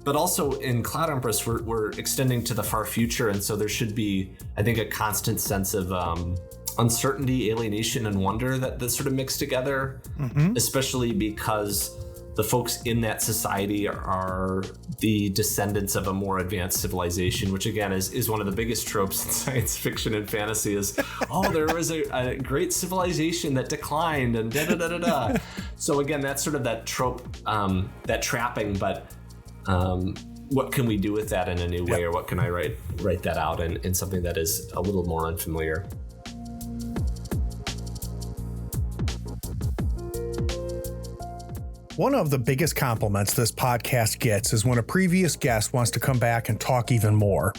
But also in Cloud Empress, we're extending to the far future. And so there should be, I think, a constant sense of uncertainty, alienation, and wonder that sort of mix together, especially because the folks in that society are the descendants of a more advanced civilization, which again is one of the biggest tropes in science fiction and fantasy is, there was a great civilization that declined and da-da-da-da-da. So again, that's sort of that trope, that trapping, but what can we do with that in a new way, or what can I write that out in something that is a little more unfamiliar? One of the biggest compliments this podcast gets is when a previous guest wants to come back and talk even more.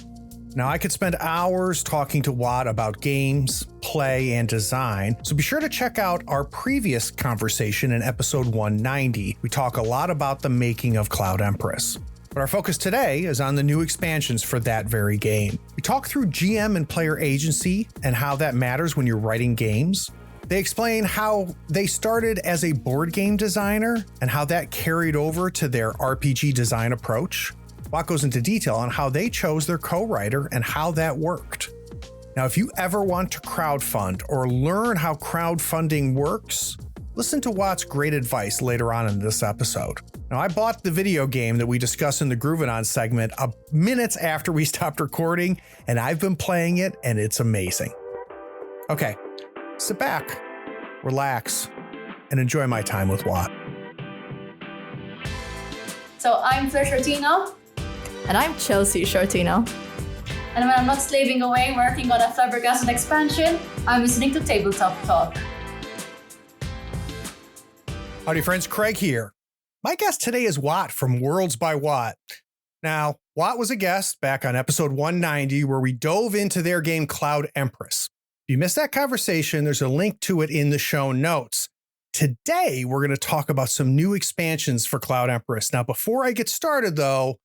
Now, I could spend hours talking to Watt about games, play, and design, so be sure to check out our previous conversation in episode 190. We talk a lot about the making of Cloud Empress. But our focus today is on the new expansions for that very game. We talk through GM and player agency and how that matters when you're writing games. They explain how they started as a board game designer and how that carried over to their RPG design approach. Watt goes into detail on how they chose their co-writer and how that worked. Now, if you ever want to crowdfund or learn how crowdfunding works, listen to Watt's great advice later on in this episode. Now, I bought the video game that we discussed in the Groovin' On segment minutes after we stopped recording, and I've been playing it, and it's amazing. Okay. Sit back, relax, and enjoy my time with Watt. So I'm Fleur Shortino. And I'm Chelsea Shortino. And when I'm not slaving away working on a flabbergasted expansion, I'm listening to Tabletop Talk. Howdy friends, Craig here. My guest today is Watt from Worlds by Watt. Now, Watt was a guest back on episode 190 where we dove into their game Cloud Empress. If you missed that conversation, there's a link to it in the show notes. Today, we're going to talk about some new expansions for Cloud Empress. Now, before I get started, though,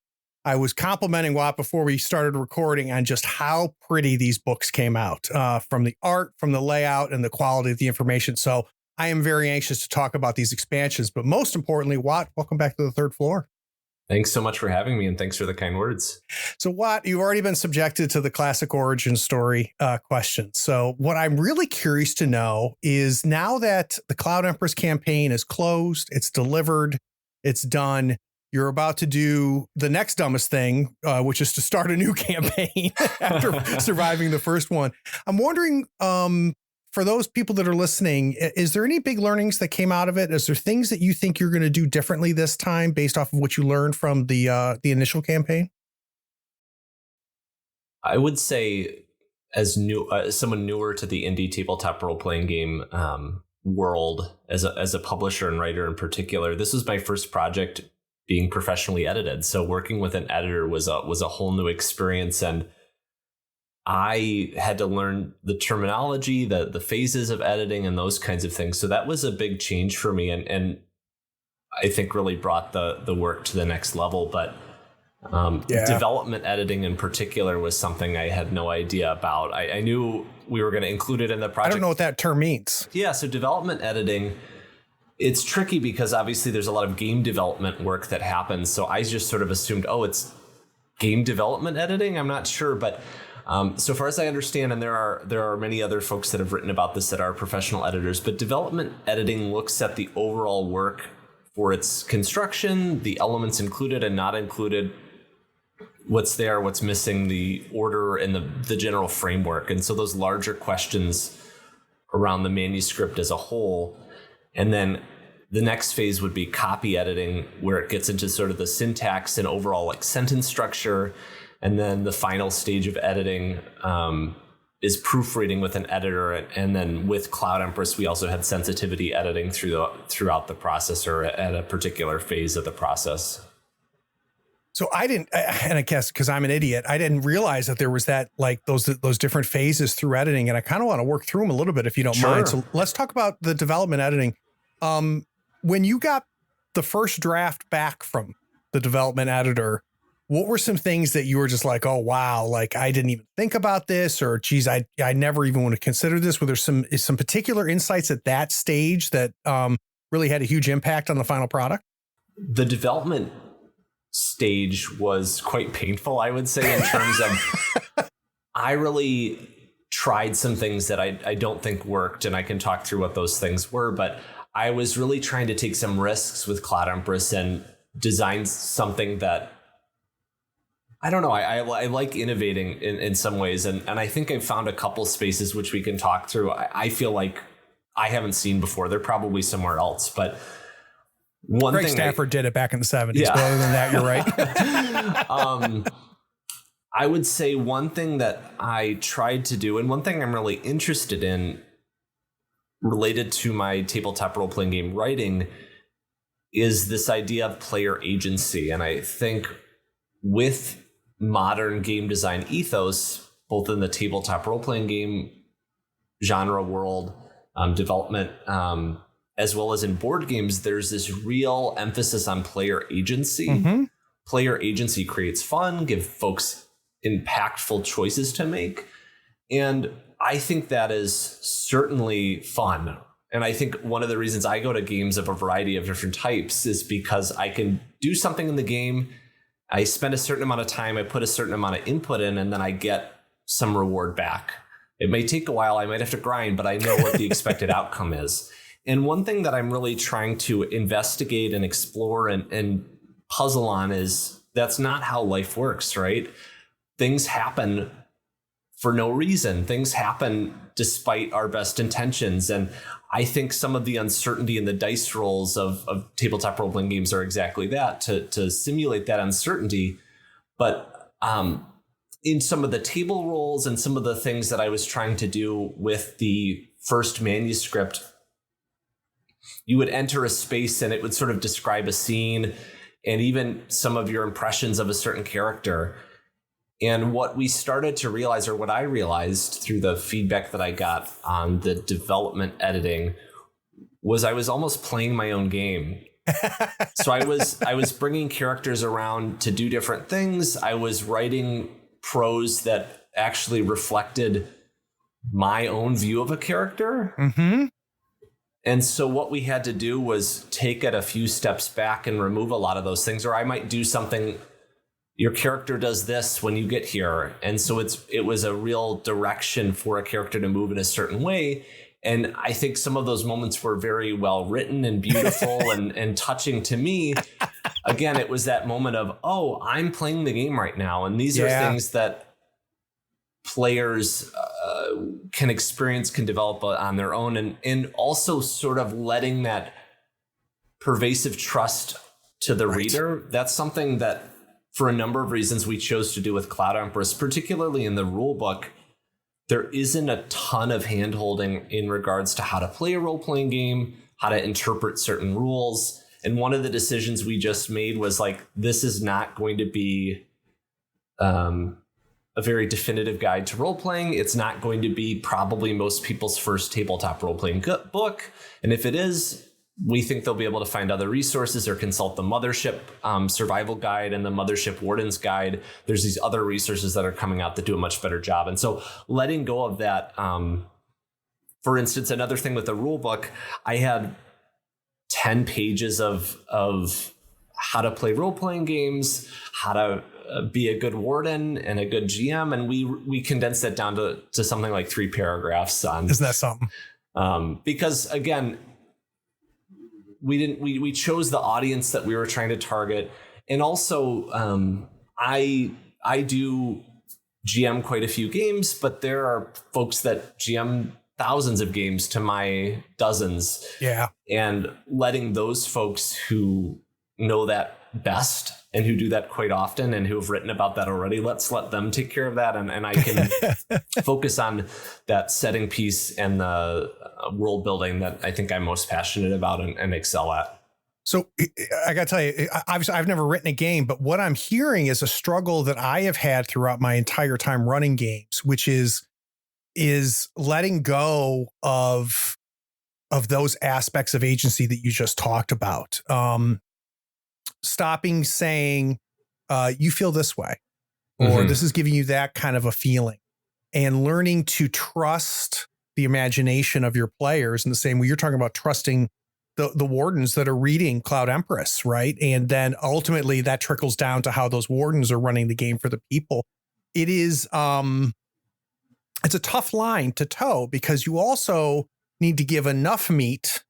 I was complimenting Watt before we started recording on just how pretty these books came out, from the art, from the layout, and the quality of the information. So I am very anxious to talk about these expansions. But most importantly, Watt, welcome back to the third floor. Thanks so much for having me, and thanks for the kind words. So, Watt, you've already been subjected to the classic origin story question. So what I'm really curious to know is, now that the Cloud Empress campaign is closed, it's delivered, it's done, you're about to do the next dumbest thing, which is to start a new campaign after surviving the first one. I'm wondering, for those people that are listening, is there any big learnings that came out of it? Is there things that you think you're going to do differently this time based off of what you learned from the initial campaign? I would say, as someone newer to the indie tabletop role-playing game world, as a publisher and writer in particular, this was my first project being professionally edited. So working with an editor was a whole new experience, and I had to learn the terminology, the phases of editing, and those kinds of things. So that was a big change for me, and I think really brought the work to the next level. But development editing in particular was something I had no idea about. I knew we were going to include it in the project. I don't know what that term means. Yeah, so development editing, it's tricky because obviously there's a lot of game development work that happens. So I just sort of assumed, it's game development editing. I'm not sure, but so far as I understand, and there are many other folks that have written about this that are professional editors, but development editing looks at the overall work for its construction, the elements included and not included, what's there, what's missing, the order, and the general framework. And so those larger questions around the manuscript as a whole. And then the next phase would be copy editing, where it gets into sort of the syntax and overall sentence structure. And then the final stage of editing is proofreading with an editor. And then with Cloud Empress, we also had sensitivity editing throughout the process, or at a particular phase of the process. So and I guess because I'm an idiot, I didn't realize that there was that, those different phases through editing. And I kind of want to work through them a little bit, if you don't mind. So let's talk about the development editing. When you got the first draft back from the development editor, what were some things that you were just like, oh, wow, I didn't even think about this, or geez, I never even want to consider this? Were there some particular insights at that stage that really had a huge impact on the final product? The development stage was quite painful, I would say, in terms of I really tried some things that I don't think worked, and I can talk through what those things were, but I was really trying to take some risks with Cloud Empress and design something that, I don't know, I like innovating in some ways, and I think I've found a couple spaces which we can talk through. I feel like I haven't seen before. They're probably somewhere else, but one Greg thing Stafford did it back in the 70s. Yeah. But other than that, you're right. I would say one thing that I tried to do, and one thing I'm really interested in related to my tabletop role-playing game writing, is this idea of player agency. And I think with modern game design ethos, both in the tabletop role-playing game genre world, development, as well as in board games, there's this real emphasis on player agency. Mm-hmm. Player agency creates fun, give folks impactful choices to make. And I think that is certainly fun. And I think one of the reasons I go to games of a variety of different types is because I can do something in the game. I spend a certain amount of time, I put a certain amount of input in, and then I get some reward back. It may take a while, I might have to grind, but I know what the expected outcome is. And one thing that I'm really trying to investigate and explore and puzzle on is that's not how life works, right? Things happen for no reason. Things happen despite our best intentions. And I think some of the uncertainty in the dice rolls of tabletop role-playing games are exactly that, to simulate that uncertainty. But in some of the table rolls and some of the things that I was trying to do with the first manuscript, you would enter a space and it would sort of describe a scene and even some of your impressions of a certain character. And what we started to realize, or what I realized through the feedback that I got on the development editing, was I was almost playing my own game. So I was bringing characters around to do different things. I was writing prose that actually reflected my own view of a character. Mm-hmm. And so what we had to do was take it a few steps back and remove a lot of those things. Or I might do something, your character does this when you get here. And so it was a real direction for a character to move in a certain way. And I think some of those moments were very well written and beautiful and touching to me. Again, it was that moment of, oh, I'm playing the game right now. And these are things that players can experience, can develop on their own. And also sort of letting that pervasive trust to the reader. That's something that, for a number of reasons, we chose to do with Cloud Empress, particularly in the rule book. There isn't a ton of hand-holding in regards to how to play a role-playing game, how to interpret certain rules. And one of the decisions we just made was like, this is not going to be a very definitive guide to role-playing. It's not going to be probably most people's first tabletop role-playing book. And if it is, we think they'll be able to find other resources or consult the Mothership Survival Guide and the Mothership Warden's Guide. There's these other resources that are coming out that do a much better job. And so letting go of that, for instance, another thing with the rule book, I had 10 pages of how to play role-playing games, how to be a good warden and a good GM. And we condensed that down to something like 3 paragraphs on. Isn't that something? Because again, we chose the audience that we were trying to target. And also I do GM quite a few games, but there are folks that GM thousands of games to my dozens. Yeah. And letting those folks who know that best and who do that quite often and who have written about that already, let's let them take care of that. And I can focus on that setting piece and the world building that I think I'm most passionate about and excel at. So I got to tell you, obviously I've never written a game, but what I'm hearing is a struggle that I have had throughout my entire time running games, which is letting go of those aspects of agency that you just talked about. Stopping saying, you feel this way, or this is giving you that kind of a feeling, and learning to trust the imagination of your players in the same way you're talking about trusting the wardens that are reading Cloud Empress, right? And then ultimately that trickles down to how those wardens are running the game for the people. It is it's a tough line to toe because you also need to give enough meat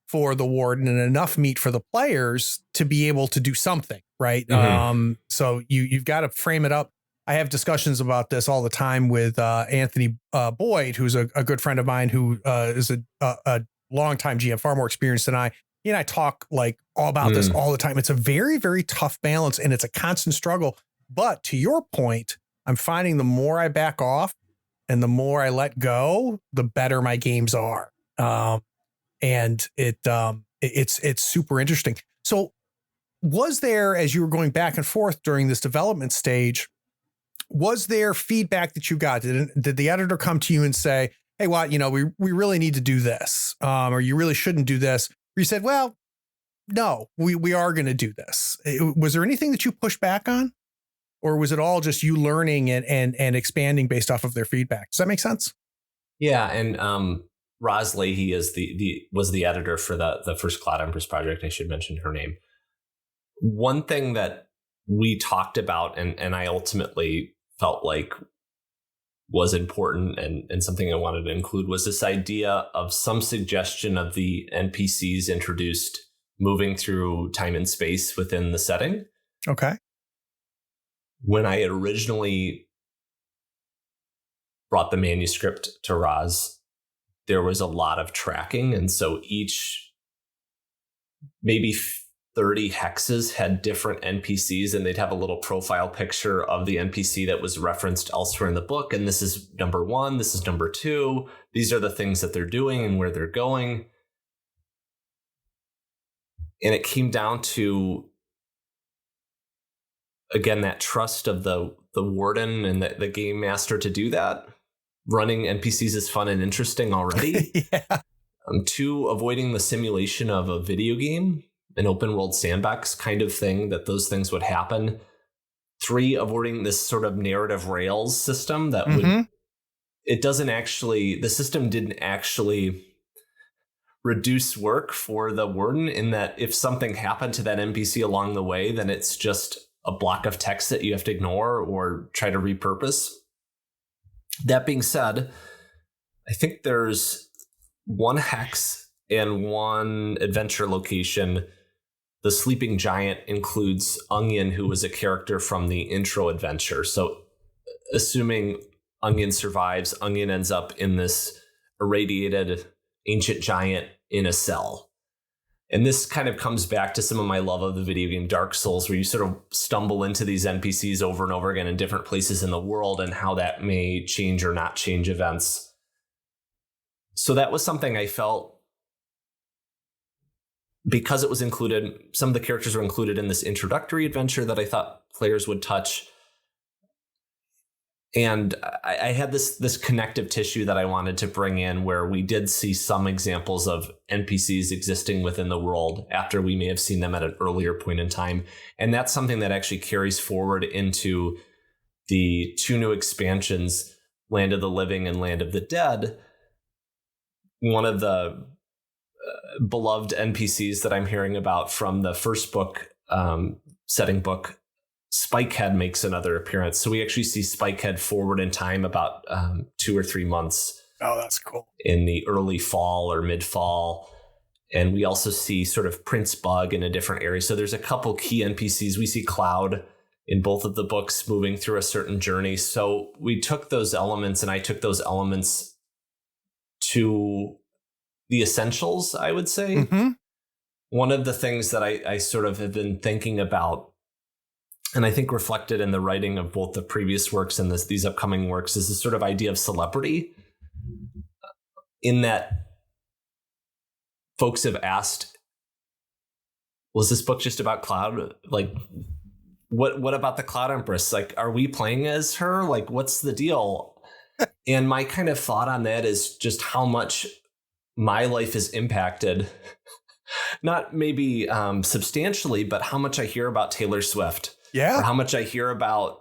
for the warden and enough meat for the players to be able to do something, right? Mm-hmm. So you've got to frame it up. I have discussions about this all the time with Anthony Boyd, who's a good friend of mine who is a longtime GM, far more experienced than I. He and I talk like all about this all the time. It's a very, very tough balance and it's a constant struggle. But to your point, I'm finding the more I back off and the more I let go, the better my games are. And it's super interesting. So was there, as you were going back and forth during this development stage, was there feedback that you got? Did the editor come to you and say, hey, Watt, we really need to do this, or you really shouldn't do this? Or you said, well, no, we are going to do this. Was there anything that you pushed back on? Or was it all just you learning and expanding based off of their feedback? Does that make sense? Yeah. And Roz Leahy was the editor for the first Cloud Empress project. I should mention her name. One thing that we talked about and I ultimately felt like was important and something I wanted to include was this idea of some suggestion of the NPCs introduced moving through time and space within the setting. Okay. When I had originally brought the manuscript to Roz, there was a lot of tracking. And so each maybe 30 hexes had different NPCs, and they'd have a little profile picture of the NPC that was referenced elsewhere in the book. And this is number 1. This is number 2. These are the things that they're doing and where they're going. And it came down to, again, that trust of the warden and the game master to do that. Running NPCs is fun and interesting already. Yeah. 2, avoiding the simulation of a video game, an open world sandbox kind of thing, that those things would happen. 3, avoiding this sort of narrative rails system that the system didn't actually reduce work for the warden, in that if something happened to that NPC along the way, then it's just a block of text that you have to ignore or try to repurpose. That being said, I think there's 1 hex and 1 adventure location. The Sleeping Giant includes Onion, who was a character from the intro adventure. So assuming Onion survives, Onion ends up in this irradiated ancient giant in a cell. And this kind of comes back to some of my love of the video game Dark Souls, where you sort of stumble into these NPCs over and over again in different places in the world and how that may change or not change events. So that was something I felt, because it was included, some of the characters were included in this introductory adventure that I thought players would touch. And I had this connective tissue that I wanted to bring in, where we did see some examples of NPCs existing within the world after we may have seen them at an earlier point in time. And that's something that actually carries forward into the 2 new expansions, Land of the Living and Land of the Dead. One of the beloved NPCs that I'm hearing about from the first book, setting book, Spikehead, makes another appearance. So we actually see Spikehead forward in time about 2 or 3 months. Oh, that's cool. In the early fall or mid-fall. And we also see sort of Prince Bug in a different area. So there's a couple key NPCs. We see Cloud in both of the books moving through a certain journey. So we took those elements, and I took those elements to the essentials, I would say. Mm-hmm. One of the things that I sort of have been thinking about, and I think reflected in the writing of both the previous works and these upcoming works, is this sort of idea of celebrity, in that folks have asked, was this book just about Cloud? Like, what about the Cloud Empress? Like, are we playing as her? Like, what's the deal? And my kind of thought on that is just how much my life is impacted, not maybe substantially, but how much I hear about Taylor Swift. Yeah. Or how much I hear about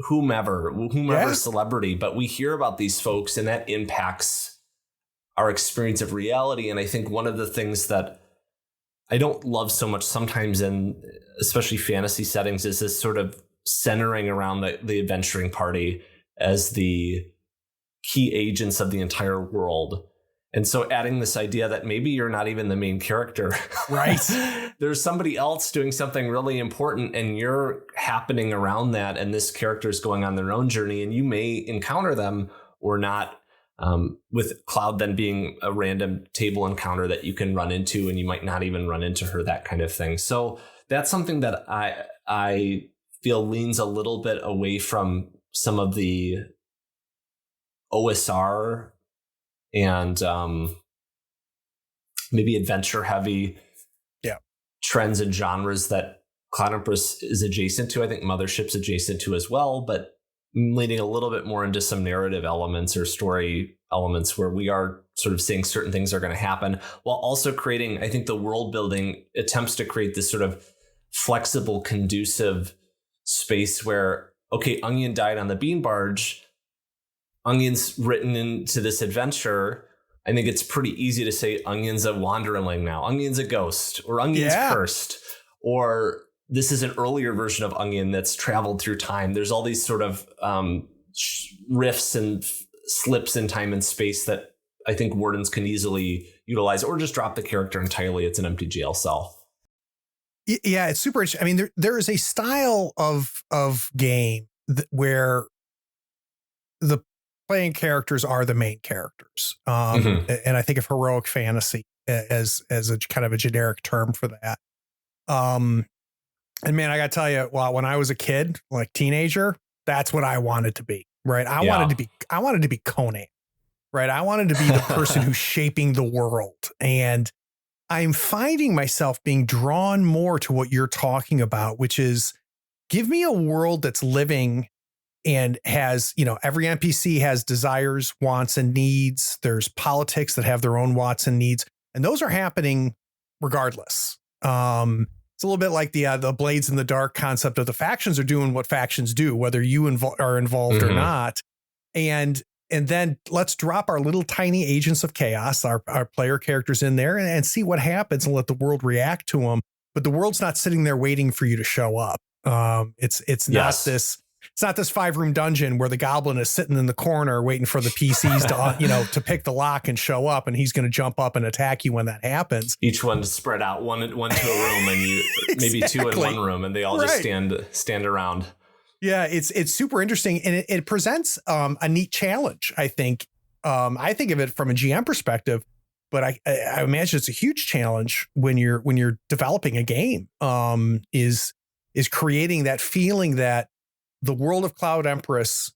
whomever celebrity, but we hear about these folks, and that impacts our experience of reality. And I think one of the things that I don't love so much sometimes in especially fantasy settings is this sort of centering around the adventuring party as the key agents of the entire world. And so adding this idea that maybe you're not even the main character. Right. There's somebody else doing something really important and you're happening around that. And this character is going on their own journey and you may encounter them or not, with Cloud then being a random table encounter that you can run into and you might not even run into her, that kind of thing. So that's something that I feel leans a little bit away from some of the OSR and maybe adventure heavy trends and genres that Cloud Empress is adjacent to. I think Mothership's adjacent to as well, but leaning a little bit more into some narrative elements or story elements where we are sort of saying certain things are going to happen while also creating, I think the world building attempts to create this sort of flexible, conducive space where, okay, Onion died on the bean barge. Onion's written into this adventure. I think it's pretty easy to say Onion's a wanderling now. Onion's a ghost, or Onion's cursed, or this is an earlier version of Onion that's traveled through time. There's all these sort of rifts and slips in time and space that I think Wardens can easily utilize, or just drop the character entirely. It's an empty jail cell. Yeah, it's super interesting. I mean, there is a style of game where the playing characters are the main characters. And I think of heroic fantasy as a kind of a generic term for that. And man, I got to tell you, well, when I was a kid, like teenager, that's what I wanted to be, right? I wanted to be Conan, right? I wanted to be the person who's shaping the world. And I'm finding myself being drawn more to what you're talking about, which is give me a world that's living and has, every NPC has desires, wants, and needs. There's politics that have their own wants and needs, and those are happening regardless. It's a little bit like the Blades in the Dark concept of the factions are doing what factions do, whether you are involved or not. And then let's drop our little tiny agents of chaos, our player characters in there and see what happens and let the world react to them. But the world's not sitting there waiting for you to show up. It's not this. It's not this 5-room dungeon where the goblin is sitting in the corner waiting for the PCs to, to pick the lock and show up, and he's going to jump up and attack you when that happens. Each one spread out one to a room, and you maybe two in one room, and they all just stand around. Yeah, it's super interesting, and it presents a neat challenge. I think of it from a GM perspective, but I imagine it's a huge challenge when you're developing a game. Is creating that feeling that the world of Cloud Empress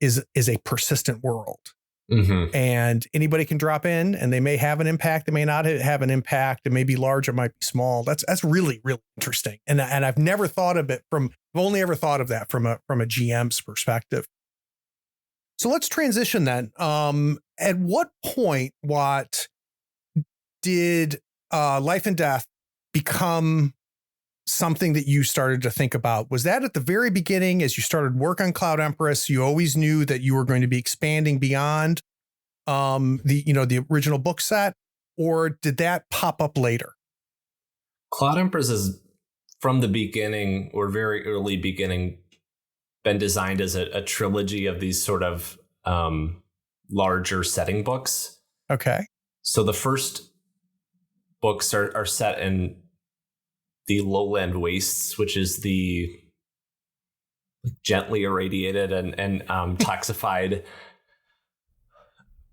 is a persistent world. And anybody can drop in and they may have an impact. They may not have an impact. It may be large. It might be small. That's really, really interesting. And I've never thought of it I've only ever thought of that from a GM's perspective. So let's transition then. At what point, did Life and Death become something that you started to think about? Was that at the very beginning as you started work on Cloud Empress? You always knew that you were going to be expanding beyond the original book set, or did that pop up later? Cloud Empress is from the beginning, or very early beginning, been designed as a trilogy of these sort of larger setting books. Okay. So the first books are set in the lowland wastes, which is the gently irradiated and toxified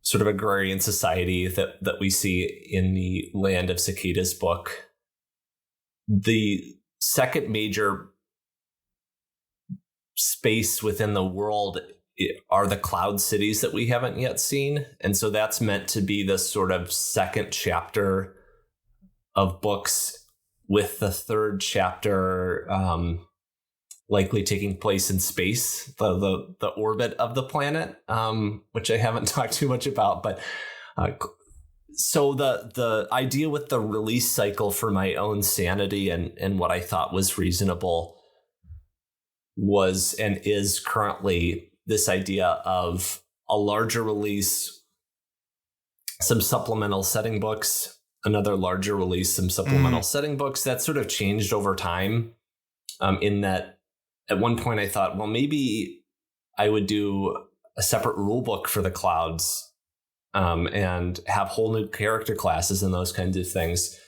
sort of agrarian society that we see in the Land of Cicadas book. The second major space within the world are the cloud cities that we haven't yet seen. And so that's meant to be the sort of second chapter of books, with the third chapter likely taking place in space, the orbit of the planet, which I haven't talked too much about. But so the idea with the release cycle for my own sanity and what I thought was reasonable was and is currently this idea of a larger release some supplemental setting books, another larger release, some supplemental setting books. That sort of changed over time, in that at one point I thought, well, maybe I would do a separate rule book for the clouds, and have whole new character classes and those kinds of things.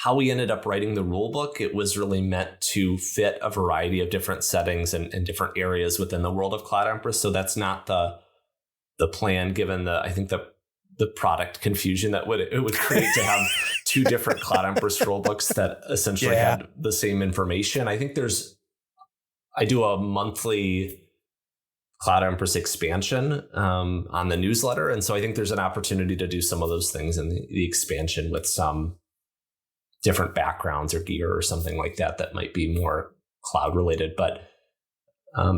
How we ended up writing the rule book, it was really meant to fit a variety of different settings and different areas within the world of Cloud Empress. So that's not the plan, given I think the product confusion that it would create to have two different Cloud Empress rule books that essentially had the same information. I think I do a monthly Cloud Empress expansion on the newsletter. And so I think there's an opportunity to do some of those things in the expansion with some different backgrounds or gear or something like that might be more cloud related. But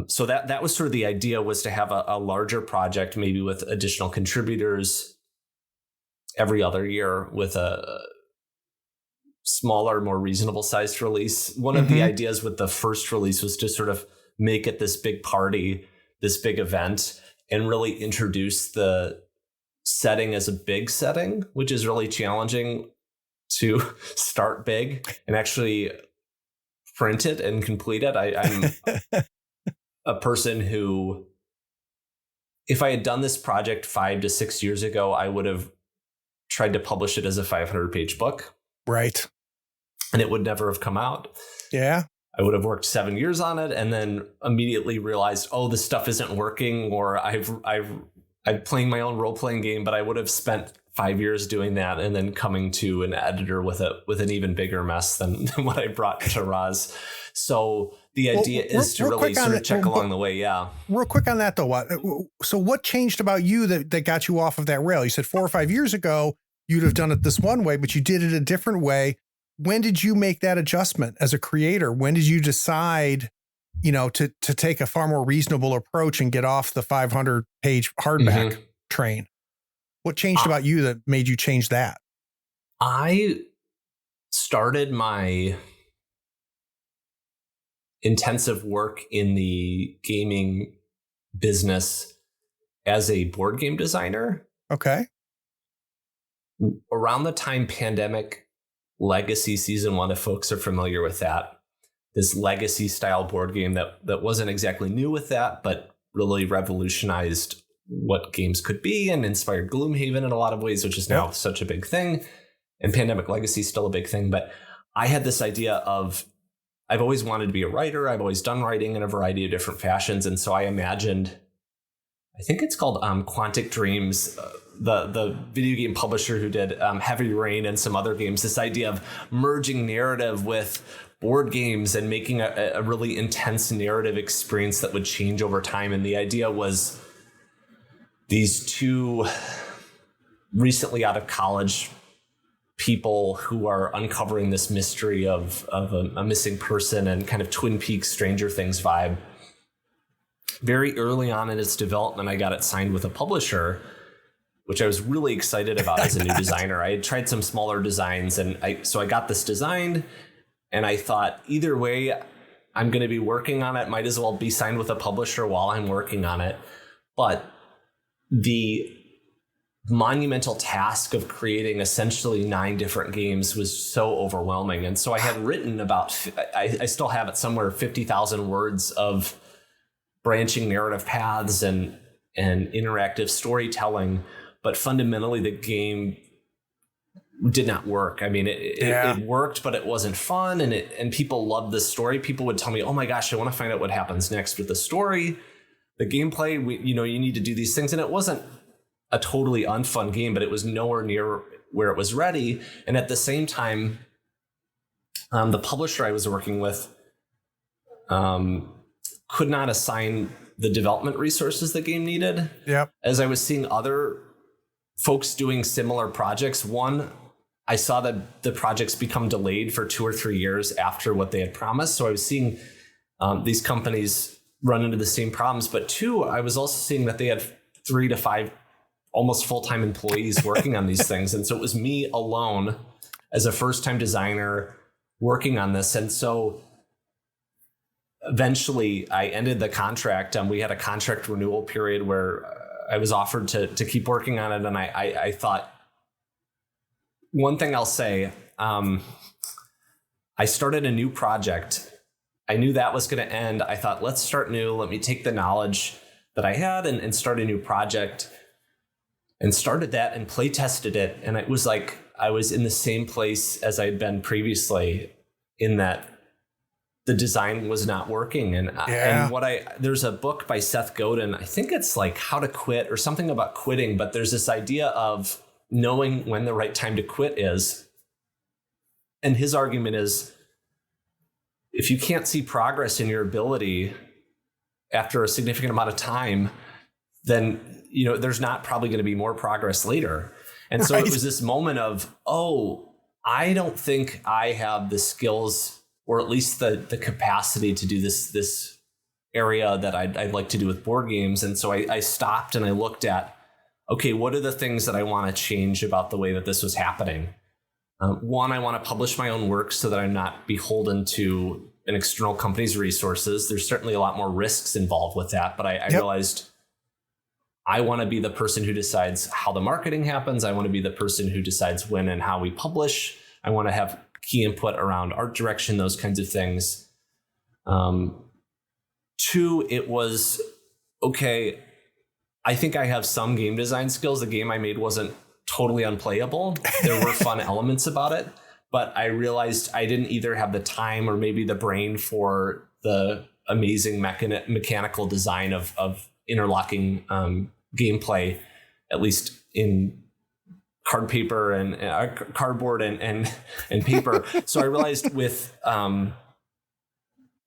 so that was sort of the idea, was to have a larger project, maybe with additional contributors every other year, with a smaller, more reasonable sized release. One of the ideas with the first release was to sort of make it this big party, this big event, and really introduce the setting as a big setting, which is really challenging to start big and actually print it and complete it. I'm a person who, if I had done this project 5 to 6 years ago, I would have tried to publish it as a 500-page book. Right. And it would never have come out. Yeah. I would have worked 7 years on it and then immediately realized, oh, this stuff isn't working, or I'm playing my own role-playing game, but I would have spent 5 years doing that and then coming to an editor with an even bigger mess than what I brought to Roz. So the idea is to really sort of check along the way. Yeah. Real quick on that though. So what changed about you that got you off of that rail? You said 4 or 5 years ago, you'd have done it this one way, but you did it a different way. When did you make that adjustment as a creator? When did you decide, to take a far more reasonable approach and get off the 500-page hardback train? What changed about you that made you change that? I started my intensive work in the gaming business as a board game designer. Okay. Around the time Pandemic Legacy Season 1, if folks are familiar with that, this legacy style board game that wasn't exactly new with that, but really revolutionized what games could be and inspired Gloomhaven in a lot of ways, which is now such a big thing. And Pandemic Legacy is still a big thing. But I had this idea of, I've always wanted to be a writer. I've always done writing in a variety of different fashions. And so I imagined, I think it's called Quantic Dreams, the video game publisher who did Heavy Rain and some other games, this idea of merging narrative with board games and making a really intense narrative experience that would change over time. And the idea was these two recently out of college people who are uncovering this mystery of a missing person and kind of Twin Peaks Stranger Things vibe. Very early on in its development, I got it signed with a publisher, which I was really excited about as a new designer. I had tried some smaller designs, and so I got this designed, and I thought, either way, I'm going to be working on it. Might as well be signed with a publisher while I'm working on it. But the monumental task of creating essentially 9 different games was so overwhelming. And so I had written about, I still have it somewhere, 50,000 words of branching narrative paths and interactive storytelling. But fundamentally, the game did not work. I mean, it worked, but it wasn't fun. And people loved the story. People would tell me, oh my gosh, I want to find out what happens next with the story. The gameplay, you need to do these things. And it wasn't a totally unfun game, but it was nowhere near where it was ready. And at the same time, the publisher I was working with could not assign the development resources the game needed. Yep. As I was seeing other folks doing similar projects, one, I saw that the projects become delayed for 2 or 3 years after what they had promised. So I was seeing these companies run into the same problems. But 2, I was also seeing that they had 3 to 5 almost full-time employees working on these things. And so it was me alone as a first-time designer working on this. And so eventually I ended the contract. We had a contract renewal period where I was offered to keep working on it. And I thought, one thing I'll say, I started a new project. I knew that was going to end. I thought, let's start new. Let me take the knowledge that I had and start a new project, and started that and play tested it. And it was like I was in the same place as I'd been previously, in that the design was not working. And there's a book by Seth Godin. I think it's like How to Quit or something about quitting. But there's this idea of knowing when the right time to quit is. And his argument is, if you can't see progress in your ability after a significant amount of time, then, there's not probably going to be more progress later. And so it was this moment of, I don't think I have the skills, or at least the capacity to do this area that I'd like to do with board games. And so I stopped and I looked at, okay, what are the things that I want to change about the way that this was happening? One, I want to publish my own work so that I'm not beholden to an external company's resources. There's certainly a lot more risks involved with that, but I realized I want to be the person who decides how the marketing happens. I want to be the person who decides when and how we publish. I want to have key input around art direction, those kinds of things. Two, it was, okay, I think I have some game design skills. The game I made wasn't totally unplayable. There were fun elements about it, but I realized I didn't either have the time or maybe the brain for the amazing mechanical design of interlocking gameplay, at least in cardboard and paper. So I realized with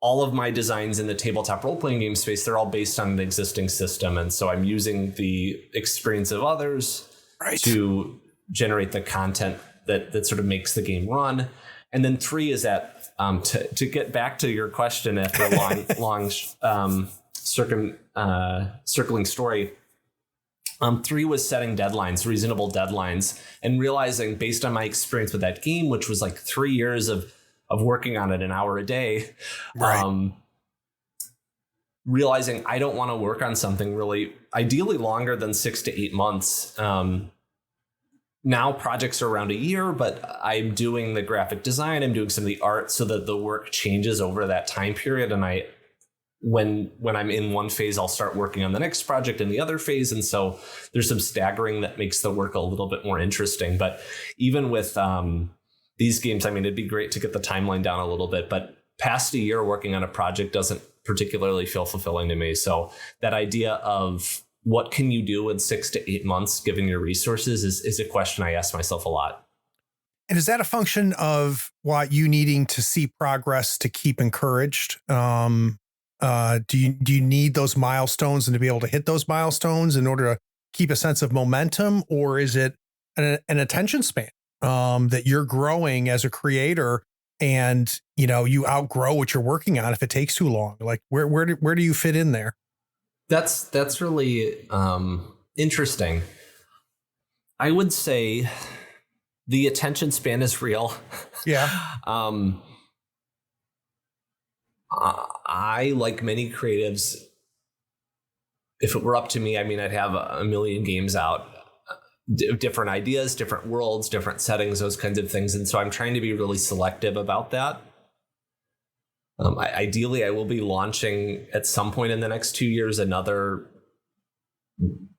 all of my designs in the tabletop role-playing game space, they're all based on an existing system. And so I'm using the experience of others to generate the content that sort of makes the game run. And then three is that to get back to your question after a long circling story. Three was setting deadlines, reasonable deadlines, and realizing based on my experience with that game, which was like 3 years of working on it an hour a day, realizing I don't want to work on something really ideally longer than 6 to 8 months. Now projects are around a year, but I'm doing the graphic design, I'm doing some of the art so that the work changes over that time period. And when I'm in one phase, I'll start working on the next project in the other phase. And so there's some staggering that makes the work a little bit more interesting. But even with these games, I mean, it'd be great to get the timeline down a little bit, but past a year working on a project doesn't particularly feel fulfilling to me. So that idea of what can you do in 6 to 8 months, given your resources, is a question I ask myself a lot. And is that a function of what you needing to see progress to keep encouraged? Do you need those milestones and to be able to hit those milestones in order to keep a sense of momentum, or is it an attention span that you're growing as a creator and you outgrow what you're working on if it takes too long? Like where do you fit in there? That's really interesting. I would say the attention span is real. Yeah. I, like many creatives, if it were up to me, I mean, I'd have a million games out, different ideas, different worlds, different settings, those kinds of things. And so I'm trying to be really selective about that. Ideally, I will be launching at some point in the next 2 years another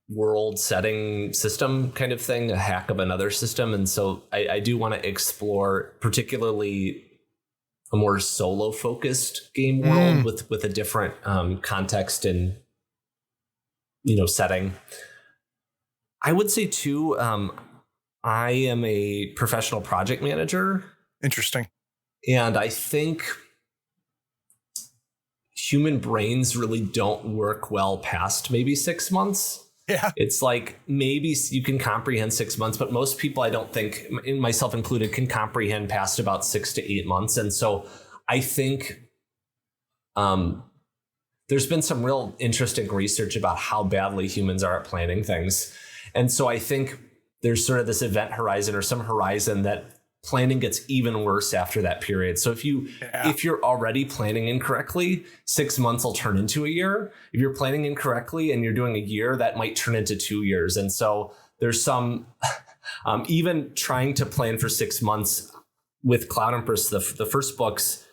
world setting system kind of thing, a hack of another system. And so I do want to explore particularly a more solo focused game world with a different context and setting. I would say too, I am a professional project manager. Interesting. And I think human brains really don't work well past maybe 6 months. Yeah. It's like maybe you can comprehend 6 months, but most people, I don't think, myself included, can comprehend past about 6 to 8 months. And so I think there's been some real interesting research about how badly humans are at planning things. And so I think there's sort of this event horizon or some horizon that planning gets even worse after that period. So if you're already planning incorrectly, 6 months will turn into a year. If you're planning incorrectly and you're doing a year, that might turn into 2 years. And so there's some Even trying to plan for 6 months with Cloud Empress, the first books,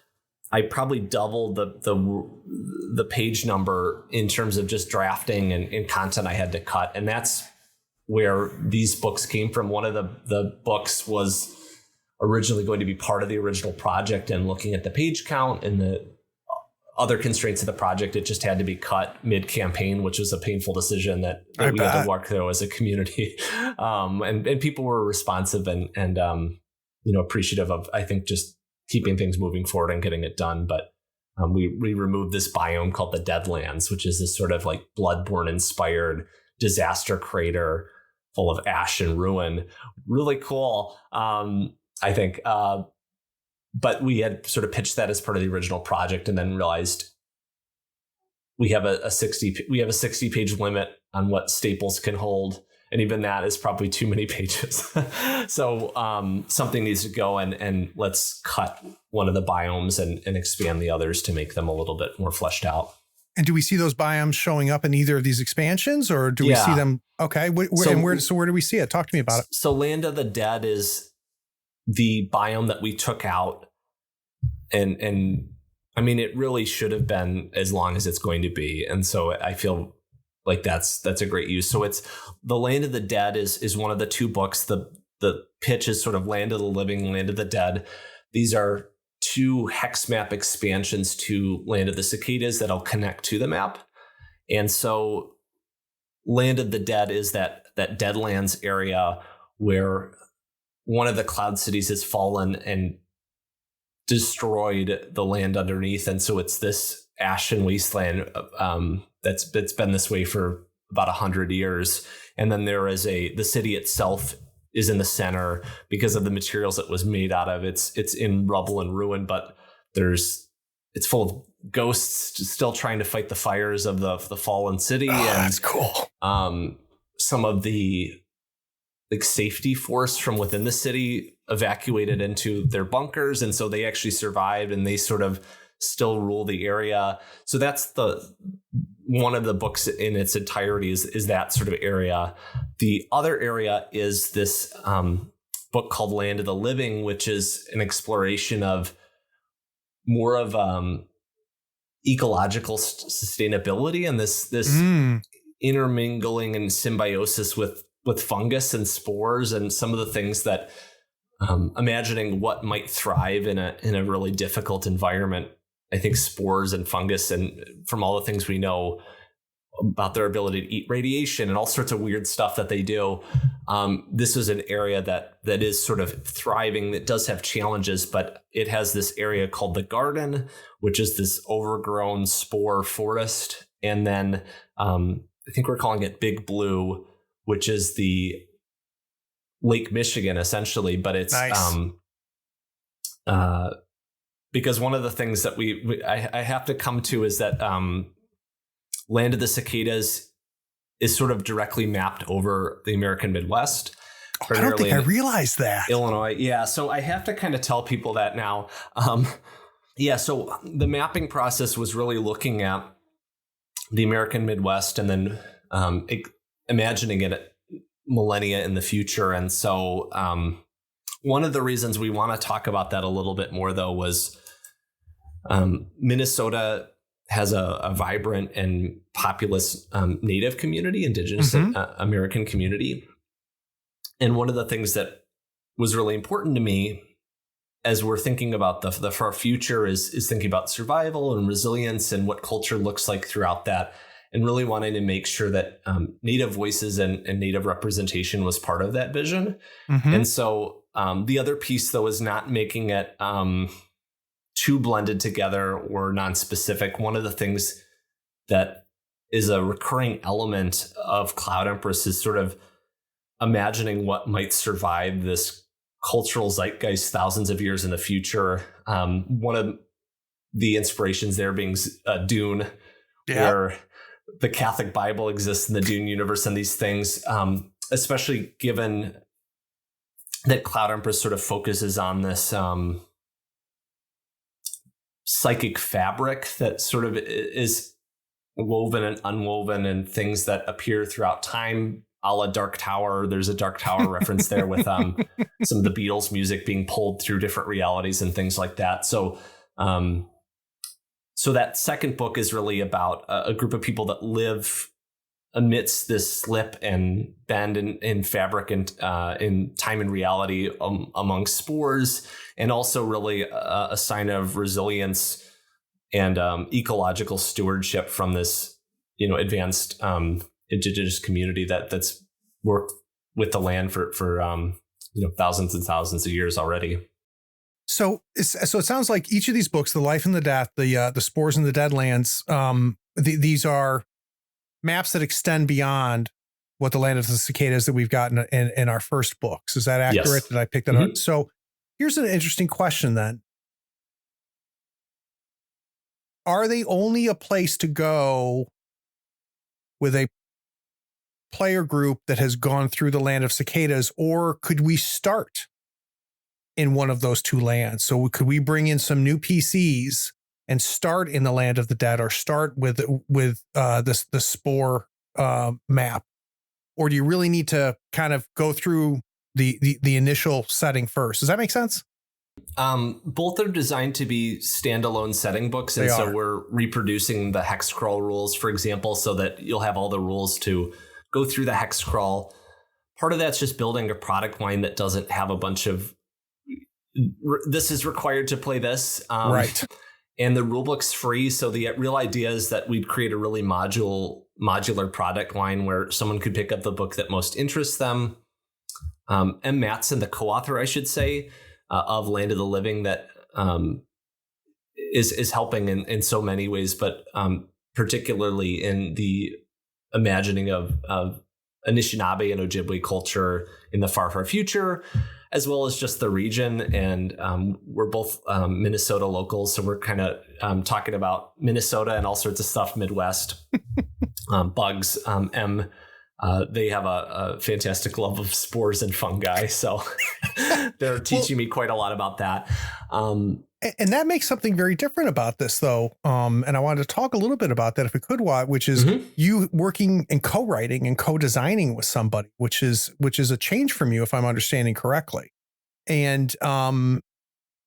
I probably doubled the page number in terms of just drafting and content I had to cut. And that's where these books came from. One of the books was originally going to be part of the original project, and looking at the page count and the other constraints of the project, it just had to be cut mid-campaign, which was a painful decision that we had to work through as a community. And people were responsive and appreciative of, I think, just keeping things moving forward and getting it done. But we removed this biome called the Deadlands, which is this sort of like Bloodborne inspired disaster crater full of ash and ruin. Really cool, I think. But we had sort of pitched that as part of the original project, and then realized we have a 60 page limit on what staples can hold, and even that is probably too many pages. So something needs to go, and let's cut one of the biomes and expand the others to make them a little bit more fleshed out. And do we see those biomes showing up in either of these expansions, or do we see them? Okay, where do we see it? Talk to me about it. So Land of the Dead is the biome that we took out, and I mean, it really should have been as long as it's going to be, and so I feel like that's a great use. So it's the Land of the Dead is one of the two books. The pitch is sort of Land of the Living, Land of the Dead. These are two hex map expansions to Land of the Cicadas that'll connect to the map, and so Land of the Dead is that Deadlands area where one of the cloud cities has fallen and destroyed the land underneath. And so it's this ashen wasteland that's been this way for about 100 years. And then there is the city itself is in the center because of the materials it was made out of. It's in rubble and ruin, but it's full of ghosts still trying to fight the fires of the fallen city. And that's cool. Some of the safety force from within the city evacuated into their bunkers, and so they actually survived, and they sort of still rule the area. So that's one of the books in its entirety is that sort of area. The other area is this book called Land of the Living, which is an exploration of more of ecological sustainability and this intermingling and symbiosis with fungus and spores and some of the things that imagining what might thrive in a really difficult environment. I think spores and fungus, and from all the things we know about their ability to eat radiation and all sorts of weird stuff that they do, this is an area that is sort of thriving, that does have challenges, but it has this area called the Garden, which is this overgrown spore forest. And then I think we're calling it Big Blue, which is the Lake Michigan, essentially. But it's nice. Because one of the things that I have to come to is that Land of the Cicadas is sort of directly mapped over the American Midwest. I don't think I realized that. Illinois. Yeah. So I have to kind of tell people that now. So the mapping process was really looking at the American Midwest and then imagining it millennia in the future. And so one of the reasons we want to talk about that a little bit more, though, was Minnesota has a vibrant and populous Native community, Indigenous American community. And one of the things that was really important to me as we're thinking about the far future is thinking about survival and resilience and what culture looks like throughout that, and really wanting to make sure that Native voices and Native representation was part of that vision. And so the other piece, though, is not making it too blended together or non-specific. One of the things that is a recurring element of Cloud Empress is sort of imagining what might survive this cultural zeitgeist thousands of years in the future. One of the inspirations there being Dune, where the Catholic Bible exists in the Dune universe, and these things, especially given that Cloud Empress sort of focuses on this psychic fabric that sort of is woven and unwoven and things that appear throughout time a la Dark Tower. There's a Dark Tower reference there with some of the Beatles music being pulled through different realities and things like that. So that second book is really about a group of people that live amidst this slip and bend in fabric and in time and reality among spores, and also really a sign of resilience and ecological stewardship from this, advanced indigenous community that's worked with the land for thousands and thousands of years already. So it sounds like each of these books, The Life and the Death, the Spores and the Deadlands, these are maps that extend beyond what the land of the cicadas that we've gotten in our first books. Is that accurate? Yes. Did I pick that up? So here's an interesting question then. Are they only a place to go with a player group that has gone through the land of cicadas, or could we start in one of those two lands? So could we bring in some new PCs and start in the land of the dead, or start with the spore map? Or do you really need to kind of go through the initial setting first? Does that make sense? Both are designed to be standalone setting books. And so we're reproducing the hex crawl rules, for example, so that you'll have all the rules to go through the hex crawl. Part of that's just building a product line that doesn't have a bunch of this is required to play this. Right. And the rulebook's free. So the real idea is that we'd create a really modular product line where someone could pick up the book that most interests them. M. Matson, the co-author, I should say, of Land of the Living, that is helping in so many ways, but particularly in the imagining of Anishinaabe and Ojibwe culture in the far, far future, as well as just the region. And we're both Minnesota locals, so we're kind of talking about Minnesota and all sorts of stuff, Midwest. Bugs, they have a fantastic love of spores and fungi, so they're teaching me quite a lot about that. And that makes something very different about this, though. And I wanted to talk a little bit about that, if we could, which is you working and co-writing and co-designing with somebody, which is a change from you, if I'm understanding correctly. And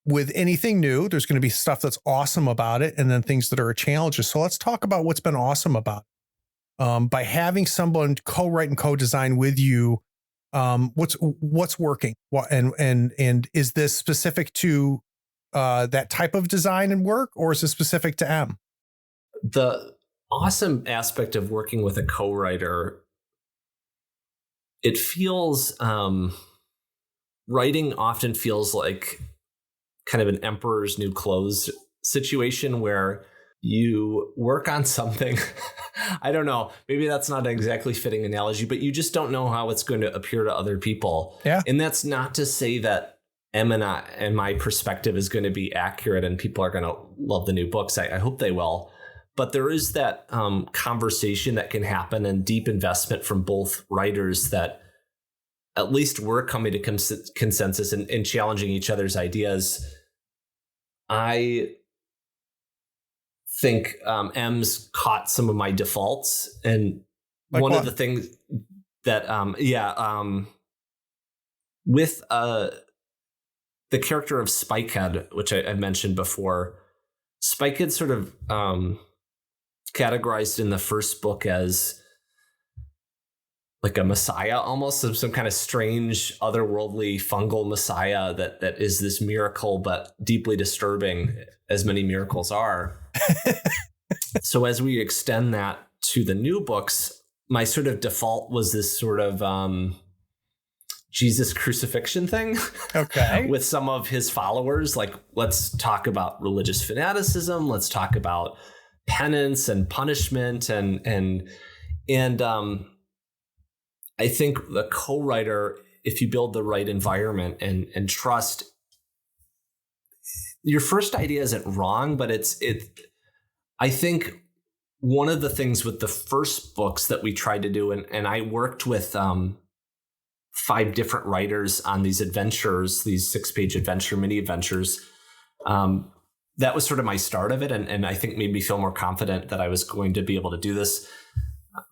with anything new, there's going to be stuff that's awesome about it, and then things that are challenges. So let's talk about what's been awesome about it. By having someone co-write and co-design with you, what's working? And is this specific to that type of design and work, or is it specific to M? The awesome aspect of working with a co-writer, it feels, writing often feels like kind of an emperor's new clothes situation where you work on something. I don't know, maybe that's not an exactly fitting analogy, but you just don't know how it's going to appear to other people. Yeah. And that's not to say that Em and my perspective is going to be accurate and people are going to love the new books. I hope they will. But there is that conversation that can happen and deep investment from both writers that at least we're coming to consensus and challenging each other's ideas. I think M's caught some of my defaults. And like one what? of the things that, with the character of Spikehead, which I mentioned before, Spikehead sort of categorized in the first book as like a messiah, almost some kind of strange, otherworldly, fungal messiah that is this miracle, but deeply disturbing, as many miracles are. So as we extend that to the new books, my sort of default was this sort of Jesus crucifixion thing. Okay. With some of his followers, like, let's talk about religious fanaticism. Let's talk about penance and punishment. And I think the co-writer, if you build the right environment and trust, your first idea isn't wrong, but I think one of the things with the first books that we tried to do, and I worked with 5 different writers on these adventures, these 6-page adventure, mini adventures. That was sort of my start of it. And I think made me feel more confident that I was going to be able to do this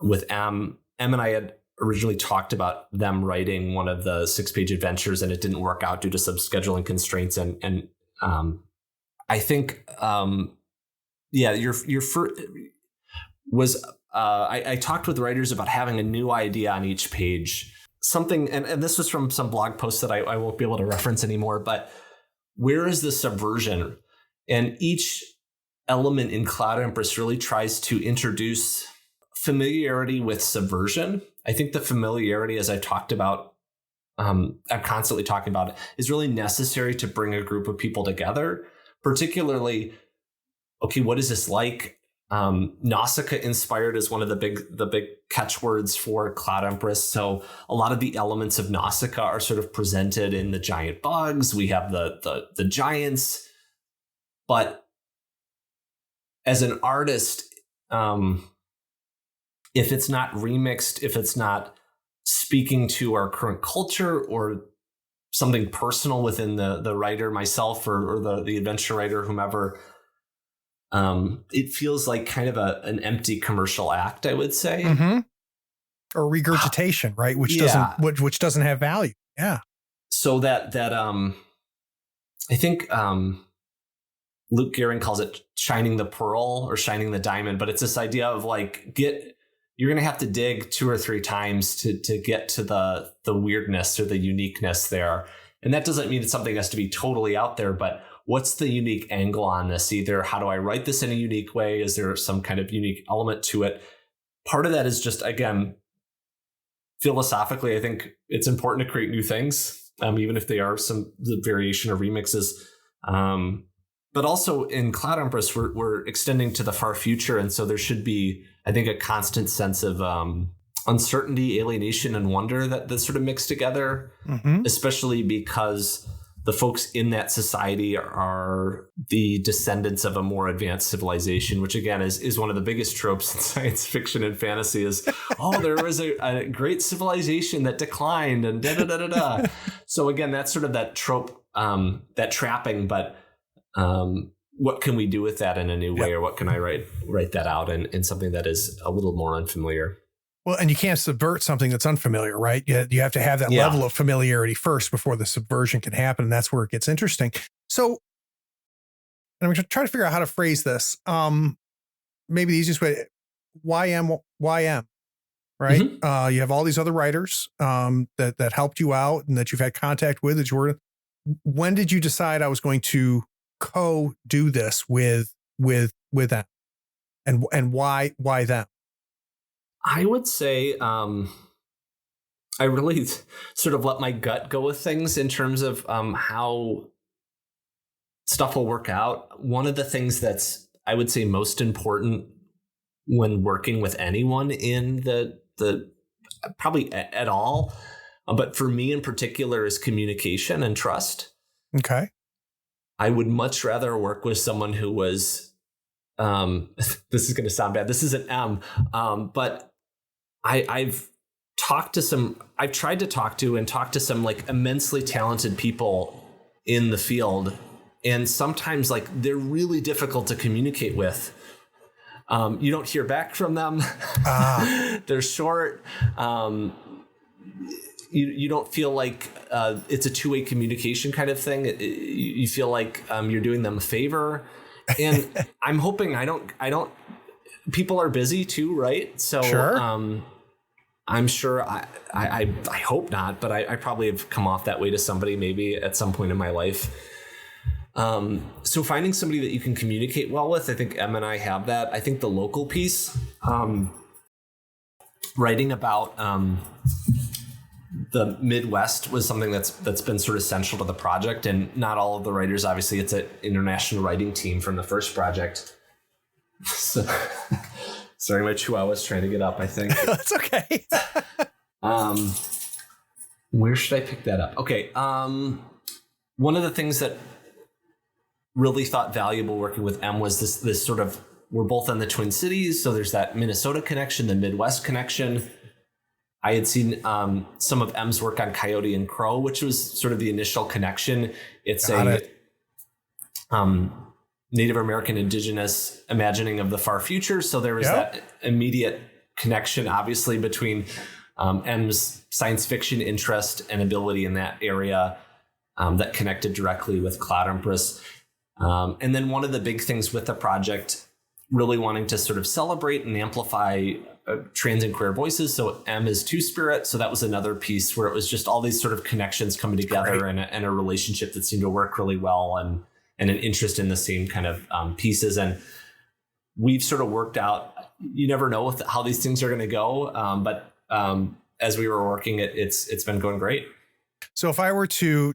with M. M and I had originally talked about them writing one of the 6-page adventures, and it didn't work out due to some scheduling constraints. And I think, your first was I talked with writers about having a new idea on each page. Something, and this was from some blog posts that I won't be able to reference anymore, but where is the subversion? And each element in Cloud Empress really tries to introduce familiarity with subversion. I think the familiarity, as I talked about, I'm constantly talking about it, is really necessary to bring a group of people together, particularly, okay, what is this like? Nausicaä-inspired is one of the big catchwords for Cloud Empress. So a lot of the elements of Nausicaä are sort of presented in the giant bugs. We have the giants, but as an artist, if it's not remixed, if it's not speaking to our current culture or something personal within the writer, myself or the adventure writer, whomever, it feels like kind of an empty commercial act, I would say. Mm-hmm. Or regurgitation, right? Which doesn't have value. Yeah. So that I think Luke Gehring calls it shining the pearl or shining the diamond, but it's this idea of like you're going to have to dig 2 or 3 times to get to the weirdness or the uniqueness there. And that doesn't mean that something has to be totally out there, but what's the unique angle on this? Either how do I write this in a unique way? Is there some kind of unique element to it? Part of that is just, again, philosophically, I think it's important to create new things, even if they are the variation or remixes. But also in Cloud Empress, we're extending to the far future. And so there should be, I think, a constant sense of uncertainty, alienation, and wonder that sort of mix together, especially because the folks in that society are the descendants of a more advanced civilization, which again is one of the biggest tropes in science fiction and fantasy is, there was a great civilization that declined and da-da-da-da-da. So again, that's sort of that trope, that trapping, but what can we do with that in a new way, or what can I write that out in something that is a little more unfamiliar? Well, and you can't subvert something that's unfamiliar, right? You have to have that level of familiarity first before the subversion can happen. And that's where it gets interesting. So I'm going to try to figure out how to phrase this. Maybe the easiest way, YM, right? Mm-hmm. You have all these other writers that helped you out and that you've had contact with. When did you decide I was going to co-do this with them? And why them? I would say I really sort of let my gut go with things in terms of how stuff will work out. One of the things that's, I would say, most important when working with anyone in the probably at all, but for me in particular, is communication and trust. Okay. I would much rather work with someone who was, this is going to sound bad. This is an M, but I've tried to talk to some like immensely talented people in the field. And sometimes like they're really difficult to communicate with. You don't hear back from them. They're short. You don't feel like it's a two-way communication kind of thing. You feel like you're doing them a favor. And I'm hoping I don't, people are busy too, right? So sure. I'm sure I hope not, but I probably have come off that way to somebody maybe at some point in my life. So finding somebody that you can communicate well with, I think Em and I have that. I think the local piece, writing about the Midwest was something that's been sort of central to the project, and not all of the writers, obviously it's an international writing team from the first project. So, sorry, my chihuahua's trying to get up, I think. That's okay. Where should I pick that up? Okay. One of the things that really thought valuable working with Em was this sort of, we're both in the Twin Cities. So there's that Minnesota connection, the Midwest connection. I had seen some of Em's work on Coyote and Crow, which was sort of the initial connection. It's Native American indigenous imagining of the far future. So there was that immediate connection, obviously, between M's science fiction interest and ability in that area that connected directly with Cloud Empress. And then one of the big things with the project, really wanting to sort of celebrate and amplify trans and queer voices. So M is Two-Spirit. So that was another piece where it was just all these sort of connections coming together and a relationship that seemed to work really well and an interest in the same kind of pieces. And we've sort of worked out, you never know how these things are going to go. But as we were working it, it's been going great. So if I were to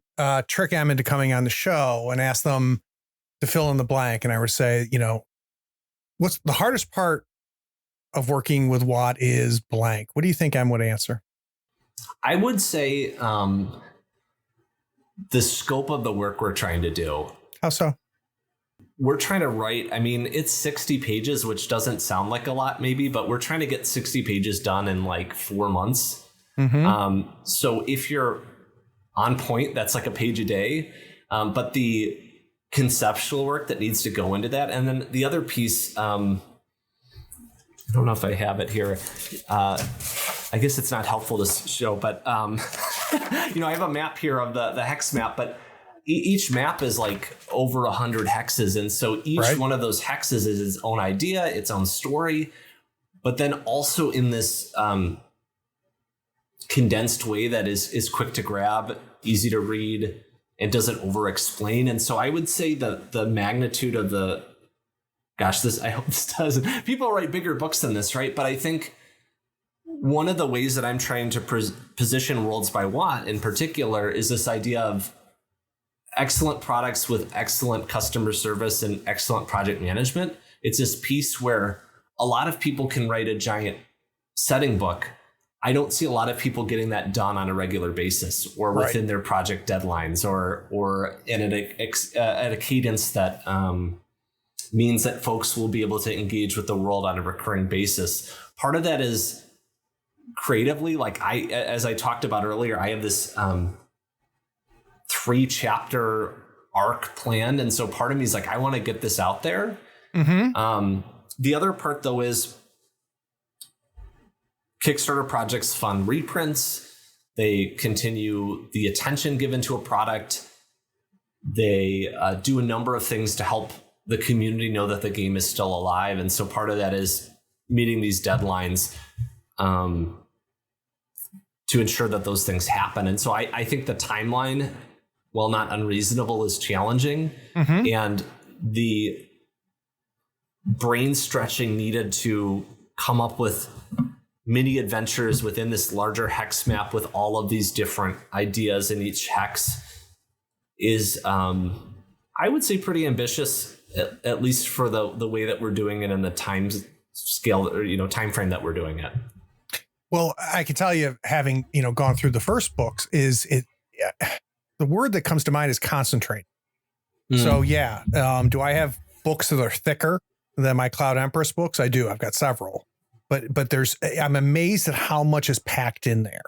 trick M into coming on the show and ask them to fill in the blank, and I were to say, what's the hardest part of working with Watt is blank. What do you think M would answer? I would say the scope of the work we're trying to do. How so? We're trying to write, it's 60 pages, which doesn't sound like a lot maybe, but we're trying to get 60 pages done in like 4 months. Mm-hmm. So if you're on point, that's like a page a day. But the conceptual work that needs to go into that. And then the other piece, I don't know if I have it here. I guess it's not helpful to show, but I have a map here of the hex map, but each map is like over 100 hexes. And so each one of those hexes is its own idea, its own story, but then also in this condensed way that is quick to grab, easy to read, and doesn't over explain. And so I would say the magnitude of I hope this doesn't. People write bigger books than this, right? But I think one of the ways that I'm trying to position Worlds by Watt in particular is this idea of excellent products with excellent customer service and excellent project management. It's this piece where a lot of people can write a giant setting book. I don't see a lot of people getting that done on a regular basis or within their project deadlines or at a cadence that means that folks will be able to engage with the world on a recurring basis. Part of that is creatively, as I talked about earlier, I have this 3-chapter arc planned. And so part of me is like, I want to get this out there. Mm-hmm. The other part though is Kickstarter projects fund reprints. They continue the attention given to a product. They do a number of things to help the community know that the game is still alive. And so part of that is meeting these deadlines to ensure that those things happen. And so I think the timeline, while not unreasonable, is challenging. Mm-hmm. And the brain stretching needed to come up with mini adventures within this larger hex map with all of these different ideas in each hex is, I would say, pretty ambitious, at least for the way that we're doing it and the time scale or time frame that we're doing it. Well, I can tell you, having gone through the first books, the word that comes to mind is concentrate. So do I have books that are thicker than my Cloud Empress books? I do. I've got several, but I'm amazed at how much is packed in there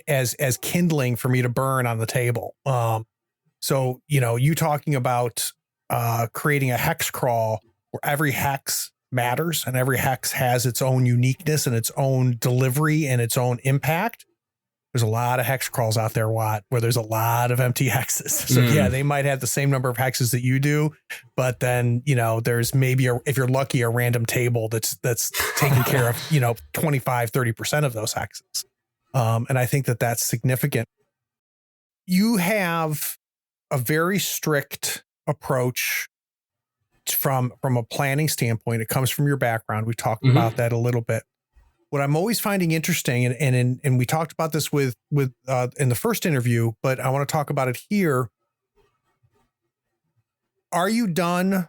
as kindling for me to burn on the table. So, you talking about creating a hex crawl where every hex matters and every hex has its own uniqueness and its own delivery and its own impact. There's a lot of hex crawls out there, Watt, where there's a lot of empty hexes. So they might have the same number of hexes that you do, but then, there's maybe if you're lucky, a random table that's taking care of, 25, 30% of those hexes. And I think that that's significant. You have a very strict approach from a planning standpoint. It comes from your background. We talked about that a little bit. What I'm always finding interesting, and we talked about this with in the first interview, but I want to talk about it here. Are you done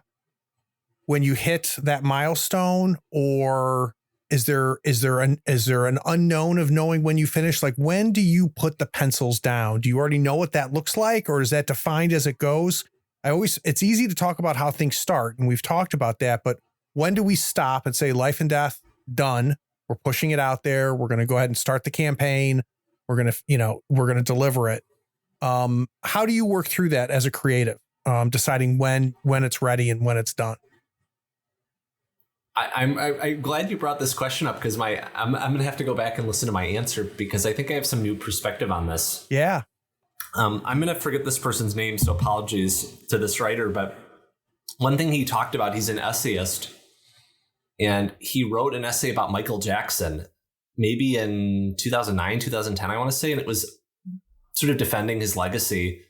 when you hit that milestone, or is there an unknown of knowing when you finish? Like, when do you put the pencils down? Do you already know what that looks like, or is that defined as it goes? It's easy to talk about how things start, and we've talked about that, but when do we stop and say life and death, done? We're pushing it out there. We're going to go ahead and start the campaign. We're going to deliver it. How do you work through that as a creative, deciding when it's ready and when it's done? I'm glad you brought this question up because I'm going to have to go back and listen to my answer because I think I have some new perspective on this. Yeah. I'm going to forget this person's name, so apologies to this writer. But one thing he talked about, he's an essayist, and he wrote an essay about Michael Jackson, maybe in 2009, 2010, I want to say, and it was sort of defending his legacy.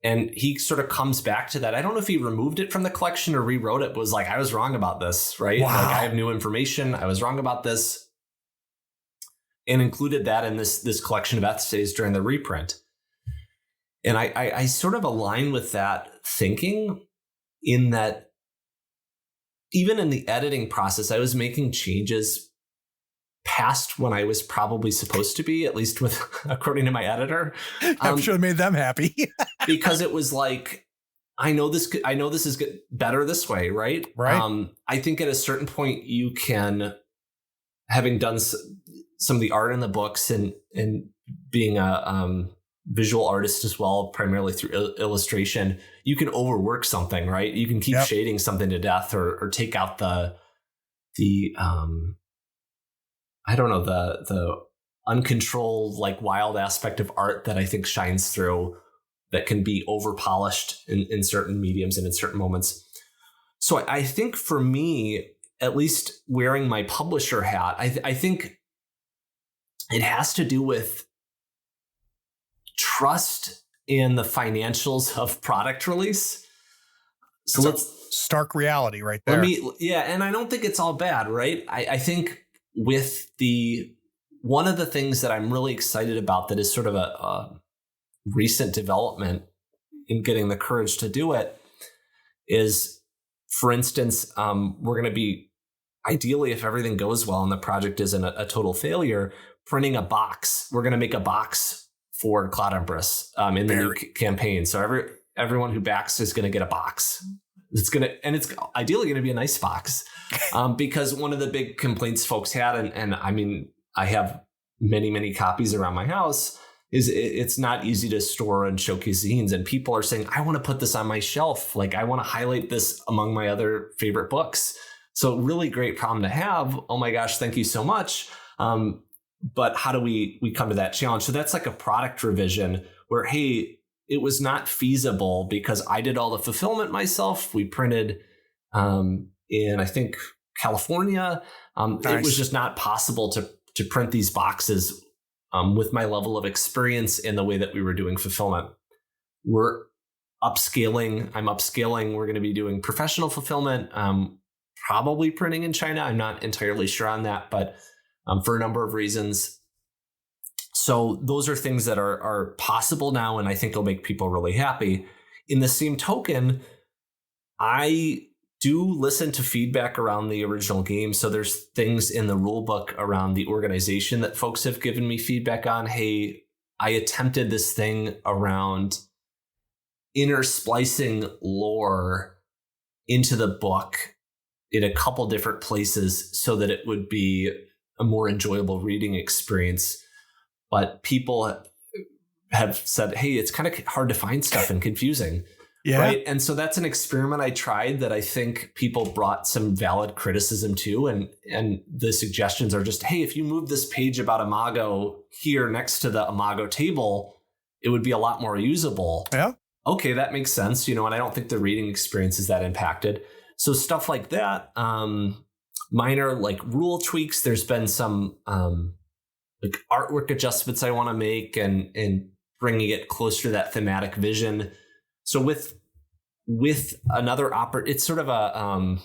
And he sort of comes back to that. I don't know if he removed it from the collection or rewrote it, but was like, I was wrong about this, right? Wow. Like, I have new information. I was wrong about this. And included that in this collection of essays during the reprint. And I sort of align with that thinking in that even in the editing process, I was making changes past when I was probably supposed to be, at least according to my editor. I'm sure it made them happy. Because it was like, I know this is better this way, right? Right. I think at a certain point you can, having done some of the art in the books and being a visual artist as well, primarily through illustration, you can overwork something, right? You can keep shading something to death or take out the I don't know, the uncontrolled, like wild aspect of art that I think shines through that can be over polished in certain mediums and in certain moments. So I think for me, at least wearing my publisher hat, I think it has to do with trust in the financials of product release. So let's stark reality right there. And I don't think it's all bad, right? I think with one of the things that I'm really excited about that is sort of a recent development in getting the courage to do it is, for instance, we're going to be, ideally, if everything goes well and the project isn't a total failure, printing a box. We're going to make a box for Cloud Empress in the new campaign. So everyone who backs is going to get a box. It's ideally going to be a nice box, because one of the big complaints folks had, and I mean, I have many, many copies around my house, is it's not easy to store and showcase zines. And people are saying, I want to put this on my shelf. Like, I want to highlight this among my other favorite books. So really great problem to have. Oh my gosh, thank you so much. But how do we come to that challenge? So that's like a product revision where, hey, it was not feasible because I did all the fulfillment myself. We printed in, I think, California. Nice. It was just not possible to print these boxes with my level of experience in the way that we were doing fulfillment. We're upscaling. I'm upscaling. We're going to be doing professional fulfillment, probably printing in China. I'm not entirely sure on that, but for a number of reasons. So those are things that are possible now, and I think will make people really happy. In the same token, I do listen to feedback around the original game. So there's things in the rule book around the organization that folks have given me feedback on. Hey, I attempted this thing around intersplicing lore into the book in a couple different places so that it would be a more enjoyable reading experience. But people have said, hey, it's kind of hard to find stuff and confusing. Yeah. Right. And so that's an experiment I tried that I think people brought some valid criticism to. And the suggestions are just, hey, if you move this page about Imago here next to the Imago table, it would be a lot more usable. Yeah. Okay, that makes sense. And I don't think the reading experience is that impacted. So stuff like that, minor like rule tweaks. There's been some like artwork adjustments I want to make and bringing it closer to that thematic vision. So with another it's sort of a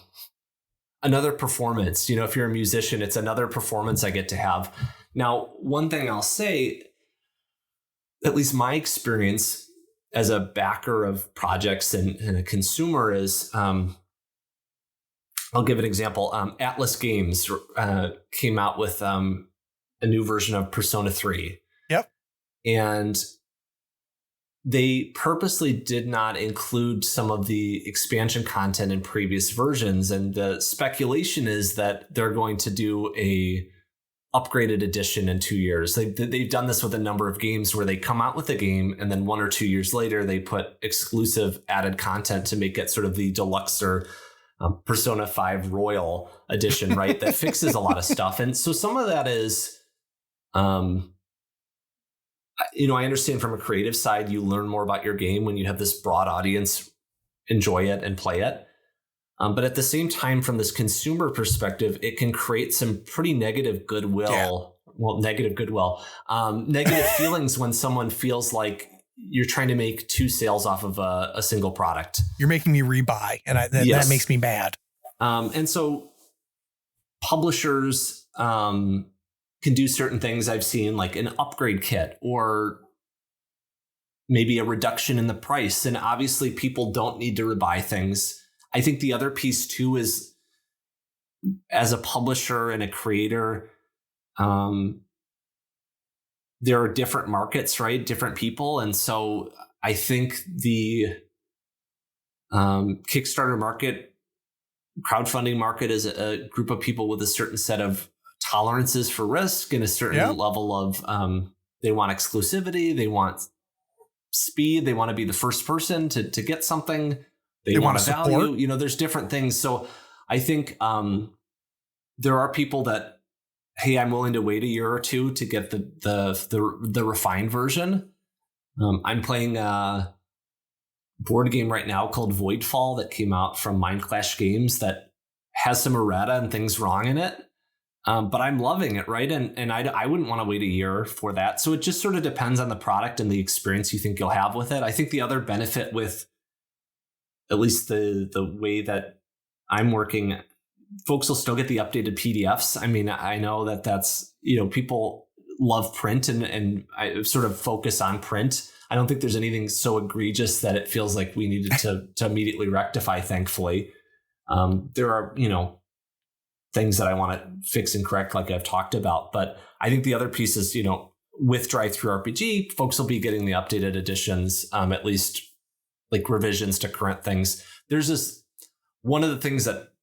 another performance. If you're a musician, it's another performance I get to have. Now, one thing I'll say, at least my experience as a backer of projects and a consumer is, I'll give an example. Atlas Games came out with a new version of Persona 3. Yep. And they purposely did not include some of the expansion content in previous versions. And the speculation is that they're going to do a upgraded edition in 2 years. They've done this with a number of games where they come out with a game and then 1 or 2 years later, they put exclusive added content to make it sort of the deluxe or Persona 5 Royal Edition, right? That fixes a lot of stuff. And so some of that is, I understand from a creative side, you learn more about your game when you have this broad audience enjoy it and play it. But at the same time, from this consumer perspective, it can create some pretty negative goodwill. Yeah. Well, negative feelings when someone feels like you're trying to make 2 sales off of a single product. You're making me rebuy, and that makes me mad. And so publishers can do certain things I've seen, like an upgrade kit or maybe a reduction in the price. And obviously people don't need to rebuy things. I think the other piece too is, as a publisher and a creator, there are different markets, right? Different people. And so I think the Kickstarter market, crowdfunding market, is a group of people with a certain set of tolerances for risk and a certain level of, they want exclusivity, they want speed, they want to be the first person to get something, they want to value, there's different things. So I think there are people that, hey, I'm willing to wait a year or two to get the refined version. I'm playing a board game right now called Voidfall that came out from Mindclash Games that has some errata and things wrong in it. But I'm loving it, right? And I wouldn't want to wait a year for that. So it just sort of depends on the product and the experience you think you'll have with it. I think the other benefit with at least the way that I'm working, folks will still get the updated PDFs. I mean, I know that's, people love print and I sort of focus on print. I don't think there's anything so egregious that it feels like we needed to immediately rectify, thankfully. There are, things that I want to fix and correct, like I've talked about. But I think the other piece is, with Drive-Thru-RPG, folks will be getting the updated editions, at least like revisions to current things. There's this, one of the things that,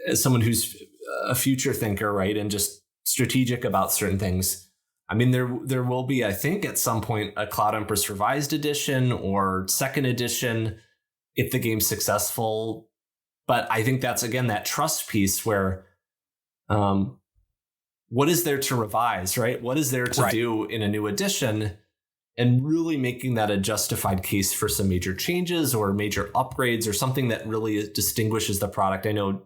as someone who's a future thinker, right, and just strategic about certain things, I mean, there will be, I think, at some point, a Cloud Empress Revised Edition or second edition if the game's successful. But I think that's, again, that trust piece where what is there to revise, right? What is there to do in a new edition? And really making that a justified case for some major changes or major upgrades or something that really distinguishes the product. I know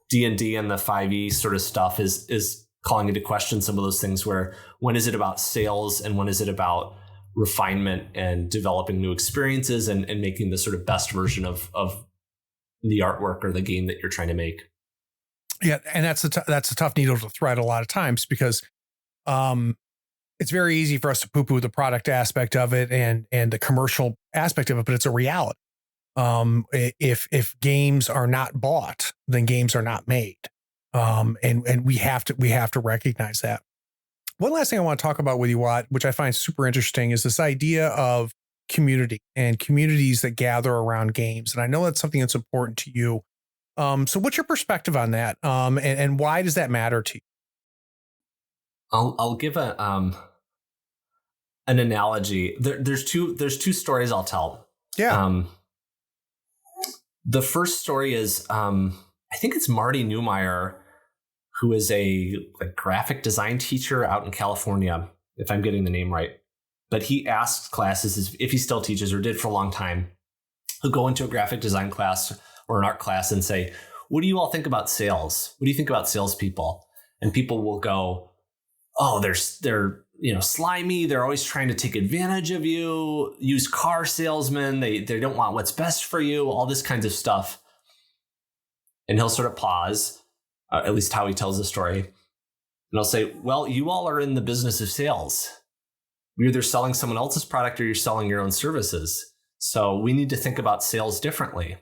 D&D and the 5e sort of stuff is calling into question some of those things where when is it about sales and when is it about refinement and developing new experiences and making the sort of best version of the artwork or the game that you're trying to make. Yeah, and that's a tough needle to thread a lot of times because it's very easy for us to poo-poo the product aspect of it and the commercial aspect of it, but it's a reality. If games are not bought, then games are not made. And we have to recognize that. One last thing I want to talk about with you, Watt, which I find super interesting, is this idea of community and communities that gather around games. And I know that's something that's important to you. So what's your perspective on that? And why does that matter to you? I'll give an analogy. There's two stories I'll tell. Yeah. The first story is, I think it's Marty Neumeier, who is a graphic design teacher out in California, if I'm getting the name right. But he asks classes, if he still teaches or did for a long time, he'll go into a graphic design class or an art class and say, what do you all think about sales? What do you think about salespeople? And people will go, oh, they're slimy. They're always trying to take advantage of you. Used car salesmen. They don't want what's best for you. All this kinds of stuff. And he'll sort of pause, at least how he tells the story. And he'll say, well, you all are in the business of sales. You're either selling someone else's product or you're selling your own services. So we need to think about sales differently.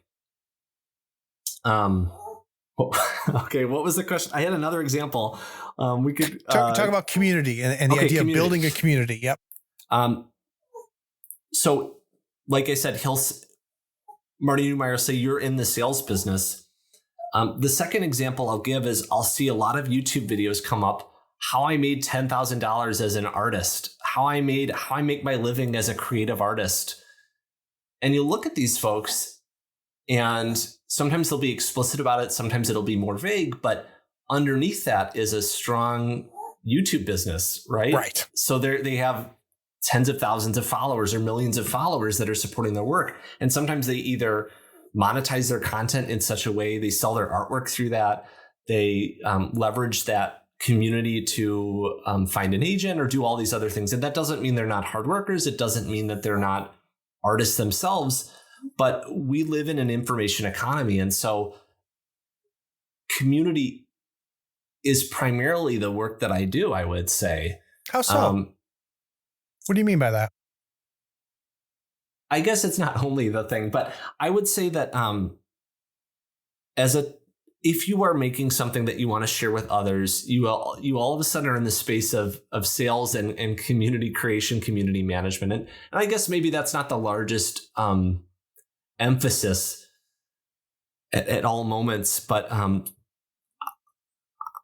Okay, what was the question? I had another example. We could talk about community and the idea of building a community. Yep. So, like I said, Marty Neumeier will say you're in the sales business. The second example I'll give is I'll see a lot of YouTube videos come up. How I made $10,000 as an artist. How I make my living as a creative artist. And you look at these folks, And sometimes they'll be explicit about it. Sometimes it'll be more vague, but underneath that is a strong YouTube business, right? Right. So they have tens of thousands of followers or millions of followers that are supporting their work. And sometimes they either monetize their content in such a way, they sell their artwork through that, they leverage that community to find an agent or do all these other things. And that doesn't mean they're not hard workers. It doesn't mean that they're not artists themselves, but we live in an information economy. And so community is primarily the work that I do, I would say. How so? What do you mean by that? I guess it's not only the thing, but I would say that if you are making something that you want to share with others, you all of a sudden are in the space of sales and community creation, community management. And I guess maybe that's not the largest emphasis at all moments, but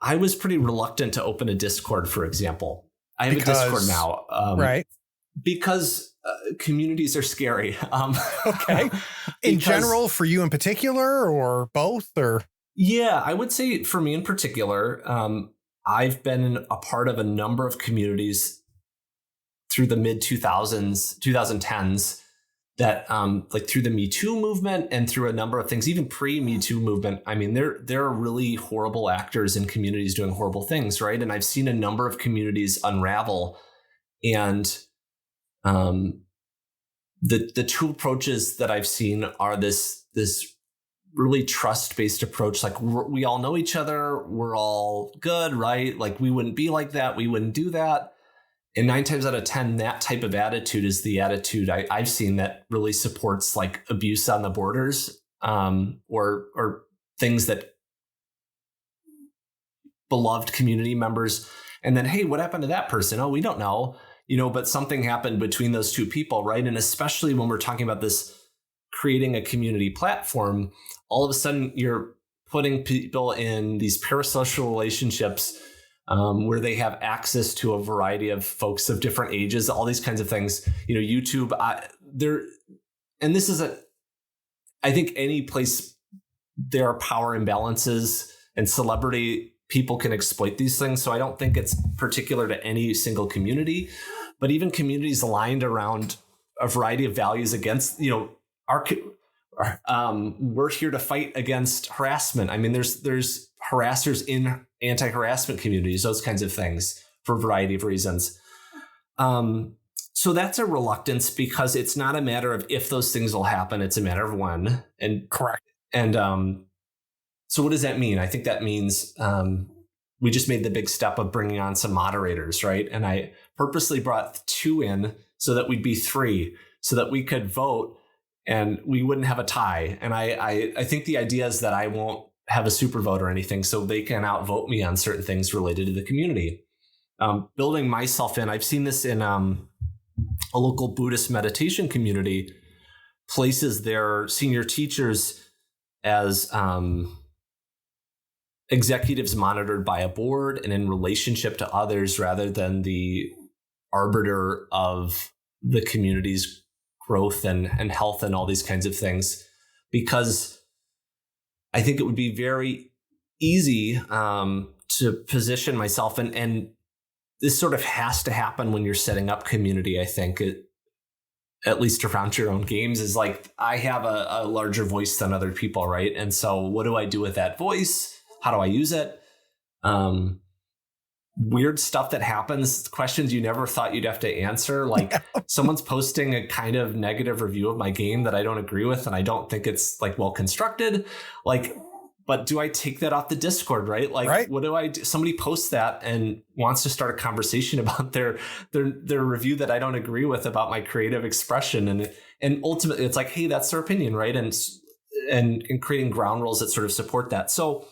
I was pretty reluctant to open a Discord, for example. I have a Discord now. Right. Because communities are scary. Okay. In general, for you in particular, or both, or? Yeah, I would say for me in particular, I've been a part of a number of communities through the mid 2010s that like through the Me Too movement and through a number of things, even pre Me Too movement. I mean, there are really horrible actors in communities doing horrible things, right? And I've seen a number of communities unravel. And the two approaches that I've seen are this really trust-based approach. Like we all know each other. We're all good, right? Like we wouldn't be like that. We wouldn't do that. And 9 times out of 10, that type of attitude is the attitude I've seen that really supports like abuse on the borders, or things that beloved community members. And then, hey, what happened to that person? Oh, we don't know, but something happened between those two people, right? And especially when we're talking about this, creating a community platform, all of a sudden you're putting people in these parasocial relationships where they have access to a variety of folks of different ages, all these kinds of things. YouTube, and this is I think any place there are power imbalances and celebrity people can exploit these things. So I don't think it's particular to any single community, but even communities aligned around a variety of values against, we're here to fight against harassment. I mean, there's harassers in anti-harassment communities, those kinds of things for a variety of reasons. So that's a reluctance because it's not a matter of if those things will happen. It's a matter of when. And correct. And so what does that mean? I think that means we just made the big step of bringing on some moderators, right? And I purposely brought 2 in so that we'd be 3, so that we could vote and we wouldn't have a tie. And I think the idea is that I won't have a super vote or anything, so they can outvote me on certain things related to the community. Building myself in, I've seen this in a local Buddhist meditation community, places their senior teachers as executives monitored by a board and in relationship to others rather than the arbiter of the community's growth and health and all these kinds of things, because I think it would be very easy to position myself, and this sort of has to happen when you're setting up community. I think at least around your own games, is like, I have a larger voice than other people, right? And so what do I do with that voice? How do I use it? Weird stuff that happens, questions you never thought you'd have to answer. Like someone's posting a kind of negative review of my game that I don't agree with, and I don't think it's like well constructed. Like, but do I take that off the Discord, right? Like, right. What do I do? Somebody posts that and wants to start a conversation about their review that I don't agree with about my creative expression. And ultimately it's like, hey, that's their opinion, right? And creating ground rules that sort of support that. So,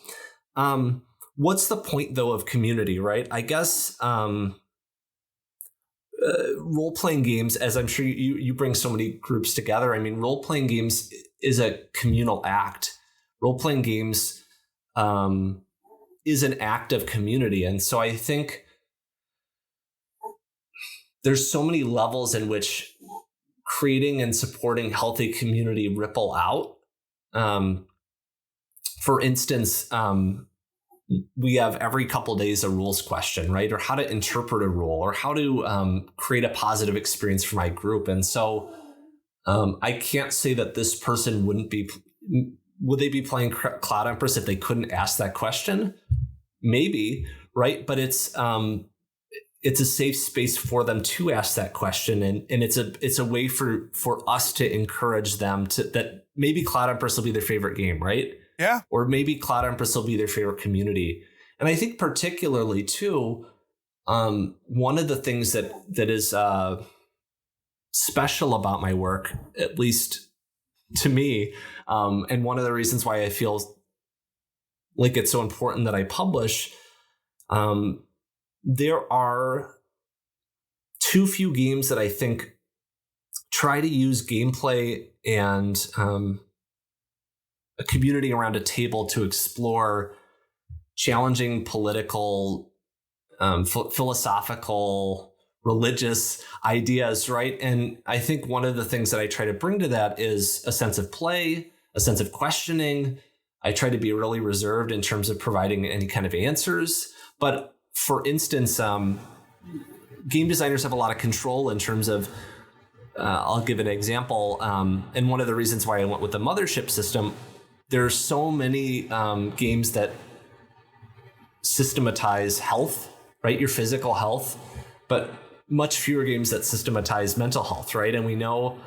what's the point, though, of community, right? I guess role-playing games, as I'm sure you bring so many groups together. I mean, role-playing games is a communal act. Role-playing games is an act of community. And so I think there's so many levels in which creating and supporting healthy community ripple out for instance, we have every couple of days a rules question, right? Or how to interpret a rule, or how to create a positive experience for my group. And so I can't say that this person would they be playing Cloud Empress if they couldn't ask that question? Maybe, right? But it's a safe space for them to ask that question, and it's a way for us to encourage them that maybe Cloud Empress will be their favorite game, right? Yeah. Or maybe Cloud Empress will be their favorite community. And I think particularly too, one of the things that is special about my work, at least to me, and one of the reasons why I feel like it's so important that I publish, there are too few games that I think try to use gameplay and a community around a table to explore challenging political, philosophical, religious ideas, right? And I think one of the things that I try to bring to that is a sense of play, a sense of questioning. I try to be really reserved in terms of providing any kind of answers. But for instance, game designers have a lot of control in terms of, I'll give an example. And one of the reasons why I went with the mothership system, there are so many games that systematize health, right? Your physical health, but much fewer games that systematize mental health, right? And we know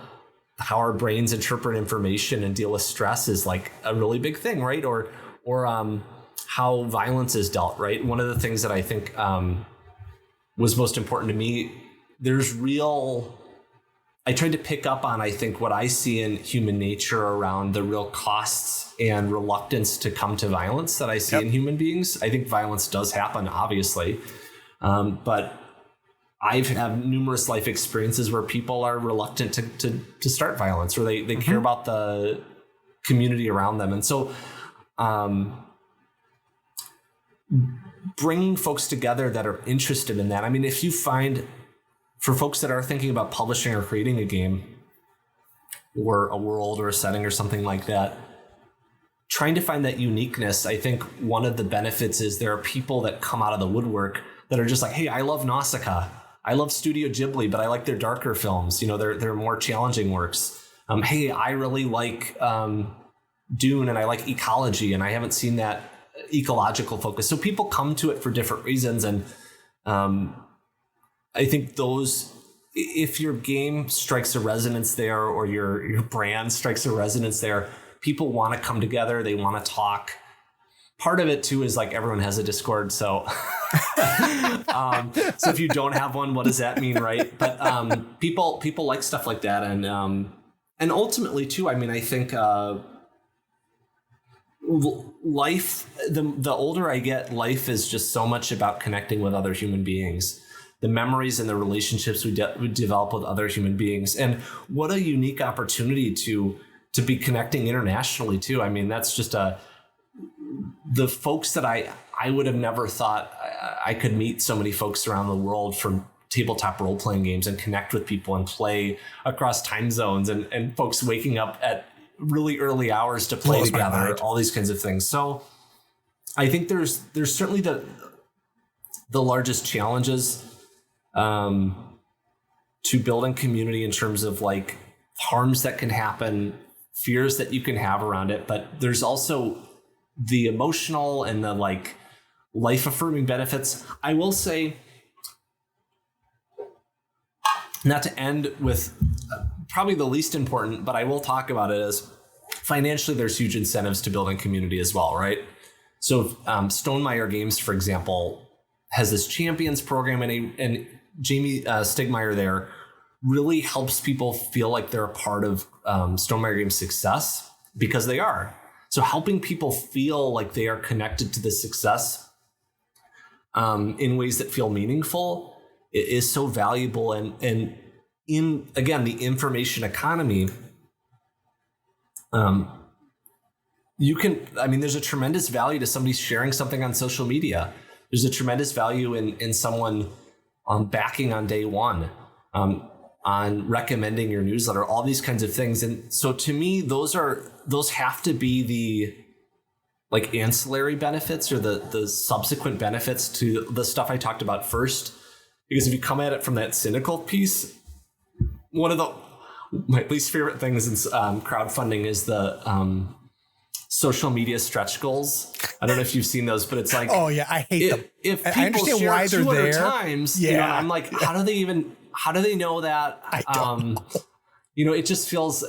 how our brains interpret information and deal with stress is like a really big thing, right? Or how violence is dealt, right? One of the things that I think was most important to me, I tried to pick up on, I think, what I see in human nature around the real costs and reluctance to come to violence that I see in human beings. I think violence does happen, obviously. But I've had numerous life experiences where people are reluctant to start violence, or they care about the community around them. And so bringing folks together that are interested in that. I mean, if you find, for folks that are thinking about publishing or creating a game or a world or a setting or something like that, trying to find that uniqueness, I think one of the benefits is there are people that come out of the woodwork that are just like, hey, I love Nausicaä. I love Studio Ghibli, but I like their darker films. You know, they're more challenging works. Hey, I really like Dune, and I like ecology, and I haven't seen that ecological focus. So people come to it for different reasons. And I think if your game strikes a resonance there, or your brand strikes a resonance there, people want to come together. They want to talk. Part of it too is like everyone has a Discord. So, so if you don't have one, what does that mean? Right. But people like stuff like that. And ultimately too, I mean, I think life, the older I get, life is just so much about connecting with other human beings. The memories and the relationships we develop with other human beings. And what a unique opportunity to be connecting internationally too. I mean, that's just the folks that I would have never thought I could meet so many folks around the world for tabletop role-playing games and connect with people and play across time zones, and folks waking up at really early hours to play together, all these kinds of things. So I think there's certainly the largest challenges to building community in terms of like harms that can happen, fears that you can have around it. But there's also the emotional and the like life affirming benefits. I will say, not to end with probably the least important, but I will talk about it, as financially, there's huge incentives to building community as well, right? So Stonemaier Games, for example, has this champions program, and Jamie Stigmeyer there really helps people feel like they're a part of Stonemaier Games' success, because they are. So helping people feel like they are connected to the success in ways that feel meaningful is so valuable. And in, again, the information economy, there's a tremendous value to somebody sharing something on social media. There's a tremendous value in someone backing on day one. on recommending your newsletter, all these kinds of things. And so to me, those have to be the like ancillary benefits or the subsequent benefits to the stuff I talked about first. Because if you come at it from that cynical piece, one of my least favorite things in crowdfunding is the social media stretch goals. I don't know if you've seen those, but it's like, oh yeah, I hate them. If people I understand share why they're 200 there. times, Yeah. I'm like, how do they know that? I don't know. It just feels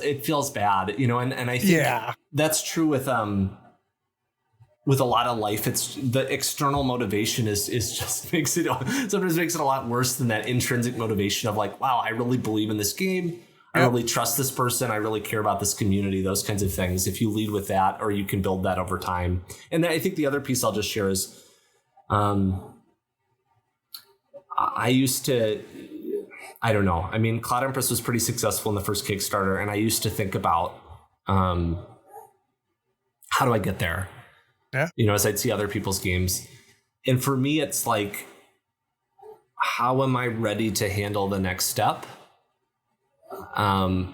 bad, and I think that's true with a lot of life. It's the external motivation is just sometimes makes it a lot worse than that intrinsic motivation of like, wow, I really believe in this game. I really trust this person. I really care about this community, those kinds of things. If you lead with that, or you can build that over time. And I think the other piece I'll just share is, I used to, I don't know. I mean, Cloud Empress was pretty successful in the first Kickstarter. And I used to think about, how do I get there? Yeah. As I'd see other people's games. And for me, it's like, how am I ready to handle the next step? I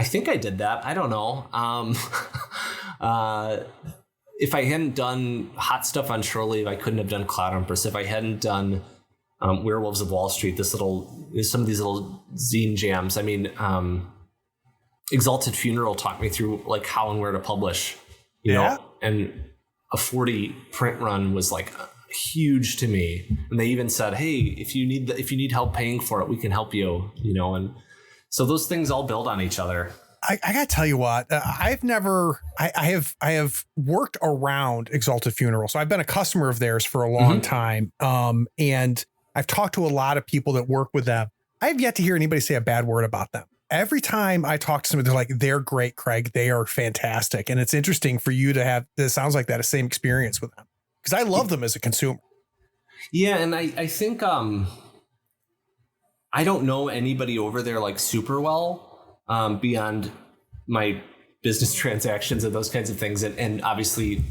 think I did that. I don't know. If I hadn't done Hot Stuff on Shore Leave, I couldn't have done Cloud Empress. If I hadn't done Werewolves of Wall Street, some of these little zine jams. I mean, Exalted Funeral taught me through like how and where to publish, you know, and a 40 print run was like huge to me. And they even said, hey, if you need help paying for it, we can help you, and so those things all build on each other. I gotta tell you what, I have worked around Exalted Funeral. So I've been a customer of theirs for a long time. And I've talked to a lot of people that work with them. I have yet to hear anybody say a bad word about them. Every time I talk to somebody, they're like, they're great, Craig. They are fantastic. And it's interesting for you to have, this sounds like that, the same experience with them. Because I love them as a consumer. Yeah. And I think, I don't know anybody over there like super well, beyond my business transactions and those kinds of things. And obviously,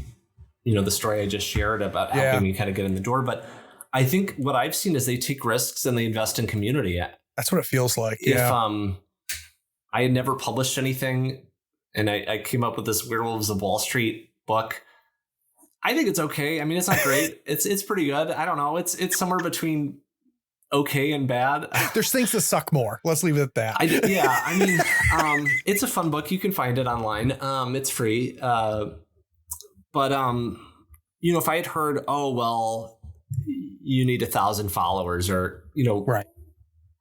the story I just shared about helping me kind of get in the door. But I think what I've seen is they take risks and they invest in community. That's what it feels like. If I had never published anything and I came up with this Werewolves of Wall Street book, I think it's okay. I mean, it's not great. It's pretty good. I don't know. It's somewhere between okay and bad. There's things that suck more. Let's leave it at that. I mean, it's a fun book. You can find it online. It's free. But if I had heard, oh, well, you need 1,000 followers or, right,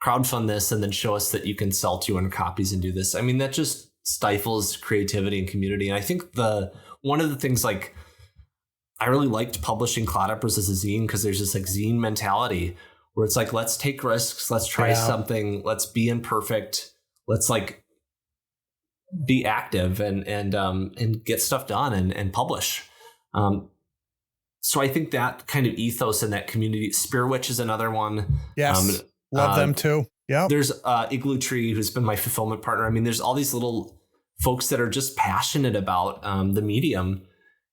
crowdfund this and then show us that you can sell 200 copies and do this. I mean, that just stifles creativity and community. And I think one of the things like I really liked publishing Cloud Empress as a zine because there's this like zine mentality where it's like, let's take risks. Let's try something. Let's be imperfect. Let's like be active and get stuff done and publish. So I think that kind of ethos and that community, Spear Witch is another one. Yes. Love them too. Yeah. There's Igloo Tree, who's been my fulfillment partner. I mean, there's all these little folks that are just passionate about the medium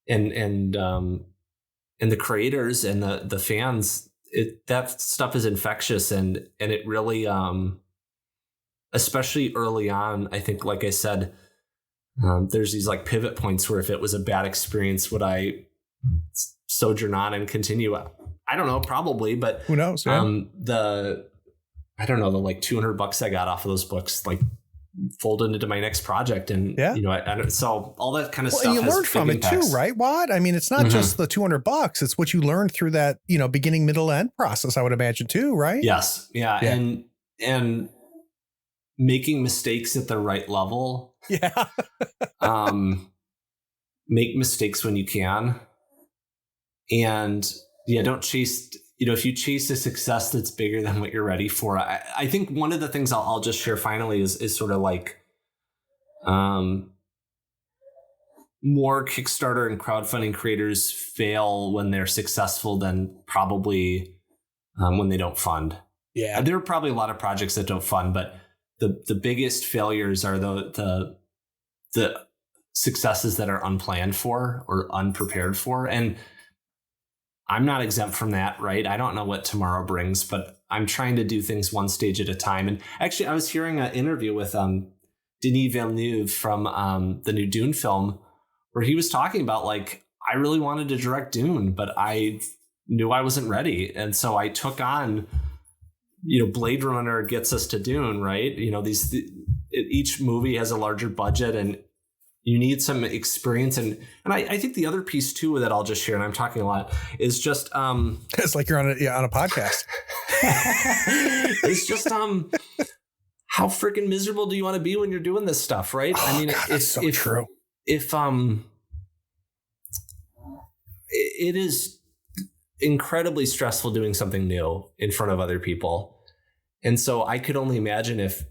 and the creators and the fans. That stuff is infectious and it really, especially early on, I think, like I said, there's these like pivot points where if it was a bad experience, would I sojourn on and continue? I don't know, probably, but who knows? Yeah. The like $200 I got off of those books, like folded into my next project. And, so all that kind of stuff. And you learned from it too, right, Wad? I mean, it's not just the $200. It's what you learned through that, beginning, middle, end process, I would imagine too, right? Yes. Yeah. And making mistakes at the right level. Yeah. Make mistakes when you can. And don't chase, if you chase a success that's bigger than what you're ready for. I think one of the things I'll just share finally is sort of like more Kickstarter and crowdfunding creators fail when they're successful than probably when they don't fund. Yeah. There are probably a lot of projects that don't fund, but the biggest failures are the successes that are unplanned for or unprepared for. And I'm not exempt from that, right? I don't know what tomorrow brings, but I'm trying to do things one stage at a time. And actually, I was hearing an interview with Denis Villeneuve from the new Dune film, where he was talking about, like, I really wanted to direct Dune, but I knew I wasn't ready. And so I took on, Blade Runner gets us to Dune, right? Each movie has a larger budget, and you need some experience. And I think the other piece too that I'll just share, and I'm talking a lot, is just it's like you're on a podcast. It's just how freaking miserable do you want to be when you're doing this stuff, right? Oh, I mean, God, it's so true. If it is incredibly stressful doing something new in front of other people. And so I could only imagine if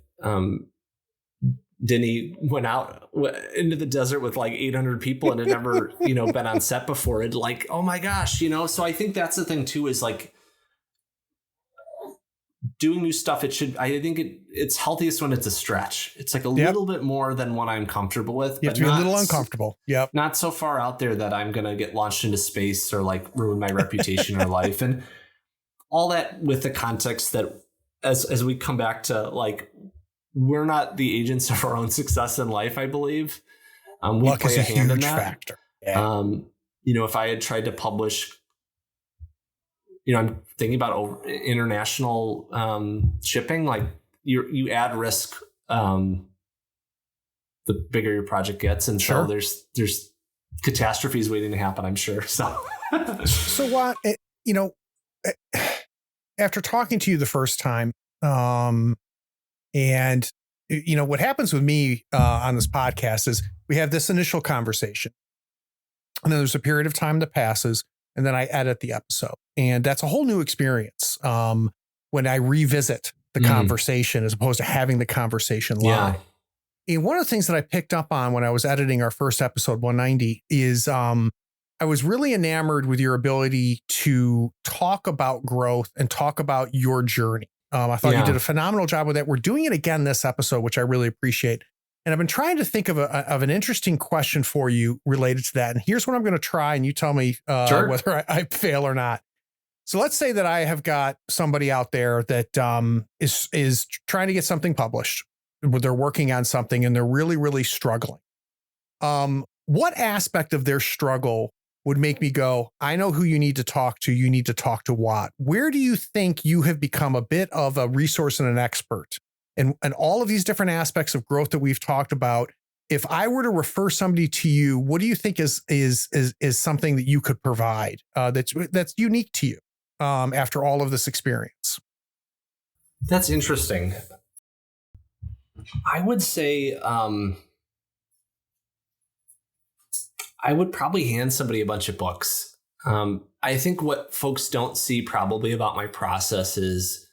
Denny went out into the desert with like 800 people and had never, been on set before. It like, oh my gosh, So I think that's the thing too, is like doing new stuff. I think it's healthiest when it's a stretch. It's like a little bit more than what I'm comfortable with. You have to be a little uncomfortable. Yep. Not so far out there that I'm going to get launched into space or like ruin my reputation or life. And all that with the context that as we come back to, like, we're not the agents of our own success in life, I believe. We Luck play is a hand in huge that factor. Yeah. If I had tried to publish, I'm thinking about international shipping, like you add risk the bigger your project gets. And so there's catastrophes waiting to happen, I'm sure. So what, after talking to you the first time, and what happens with me on this podcast is we have this initial conversation, and then there's a period of time that passes, and then I edit the episode, and that's a whole new experience when I revisit the conversation as opposed to having the conversation live. And one of the things that I picked up on when I was editing our first episode 190 is I was really enamored with your ability to talk about growth and talk about your journey. I thought you did a phenomenal job with that. We're doing it again this episode, which I really appreciate. And I've been trying to think of an interesting question for you related to that. And here's what I'm going to try, and you tell me whether I fail or not. So let's say that I have got somebody out there that is trying to get something published. They're working on something and they're really, really struggling. What aspect of their struggle would make me go, I know who you need to talk to. You need to talk to Watt. Where do you think you have become a bit of a resource and an expert? And all of these different aspects of growth that we've talked about, if I were to refer somebody to you, what do you think is something that you could provide that's unique to you after all of this experience? That's interesting. I would say I would probably hand somebody a bunch of books. I think what folks don't see probably about my process is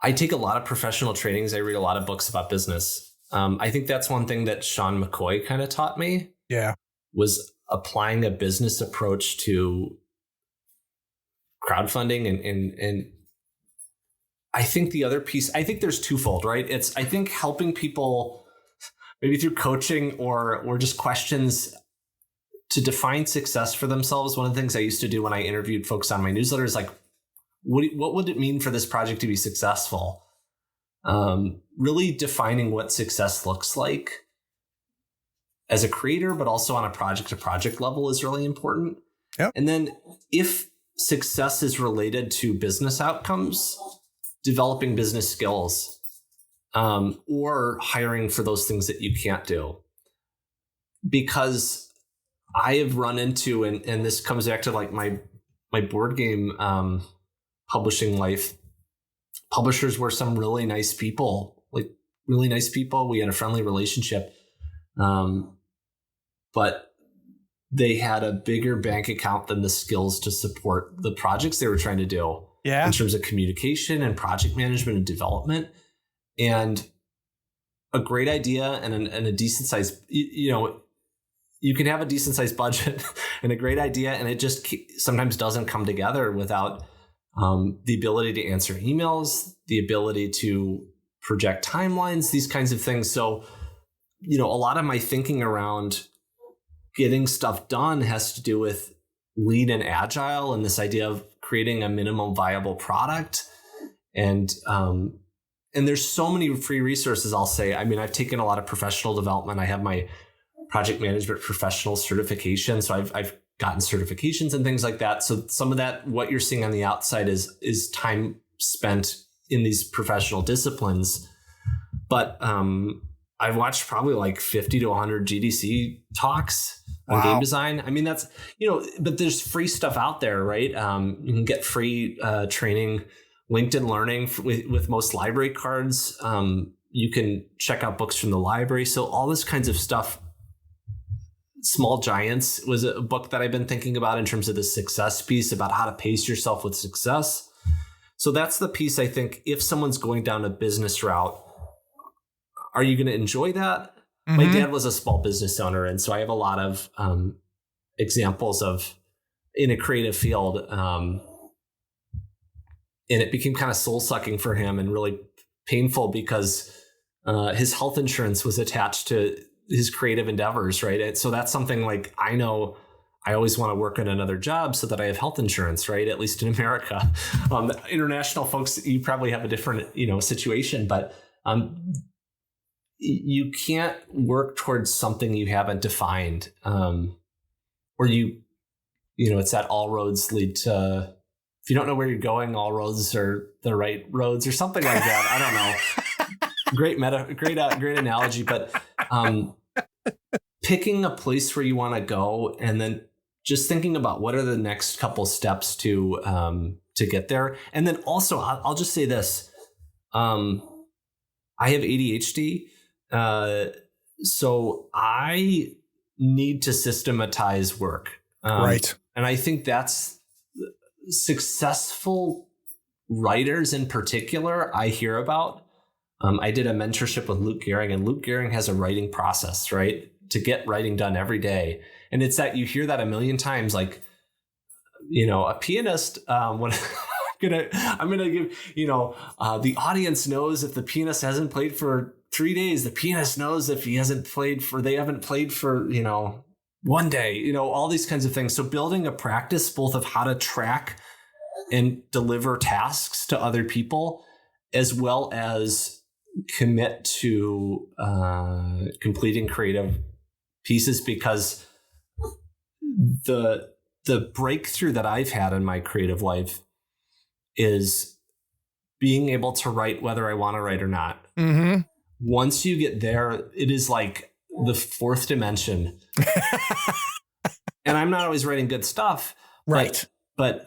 I take a lot of professional trainings. I read a lot of books about business. I think that's one thing that Sean McCoy kind of taught me. Yeah. Was applying a business approach to crowdfunding. And I think the other piece, I think there's twofold, right? I think helping people maybe through coaching or just questions to define success for themselves. One of the things I used to do when I interviewed folks on my newsletter is like, what would it mean for this project to be successful? Really defining what success looks like as a creator, but also on a project to project level is really important. Yep. And then if success is related to business outcomes, developing business skills, or hiring for those things that you can't do. Because I have run into, and this comes back to like my board game publishing life. Publishers were some really nice people. We had a friendly relationship. But they had a bigger bank account than the skills to support the projects they were trying to do. Yeah. In terms of communication and project management and development. And a great idea and a decent size, you can have a decent sized budget and a great idea, and it just sometimes doesn't come together without the ability to answer emails, the ability to project timelines, these kinds of things. So, a lot of my thinking around getting stuff done has to do with lean and agile, and this idea of creating a minimum viable product. And there's so many free resources, I'll say. I mean, I've taken a lot of professional development. I have my project management professional certification. So I've gotten certifications and things like that. So some of that, what you're seeing on the outside is time spent in these professional disciplines. But I've watched probably like 50 to 100 GDC talks on game design. I mean, that's, but there's free stuff out there, right? You can get free training, LinkedIn Learning with most library cards. You can check out books from the library. So all this kinds of stuff. Small Giants was a book that I've been thinking about in terms of the success piece, about how to pace yourself with success. So that's the piece, I think, if someone's going down a business route, are you going to enjoy that? Mm-hmm. My dad was a small business owner, and so I have a lot of examples of in a creative field. And it became kind of soul-sucking for him and really painful because his health insurance was attached to his creative endeavors, right? And so that's something like, I know I always want to work in another job so that I have health insurance, right? At least in America. International folks, you probably have a different, situation, but you can't work towards something you haven't defined. Or it's that all roads lead to, if you don't know where you're going, all roads are the right roads or something like that. I don't know. Great analogy, but picking a place where you want to go and then just thinking about what are the next couple steps to get there. And then also, I'll just say this. I have ADHD. So I need to systematize work. Right. And I think that's successful writers in particular I hear about. I did a mentorship with Luke Gehring, and Luke Gehring has a writing process, right, to get writing done every day. And it's that you hear that a million times, like, a pianist, when I'm gonna give, the audience knows if the pianist hasn't played for 3 days, the pianist knows if they haven't played for, 1 day, all these kinds of things. So building a practice both of how to track and deliver tasks to other people, as well as commit to completing creative pieces, because the breakthrough that I've had in my creative life is being able to write whether I want to write or not. Mm-hmm. Once you get there, it is like the fourth dimension. And I'm not always writing good stuff, right? But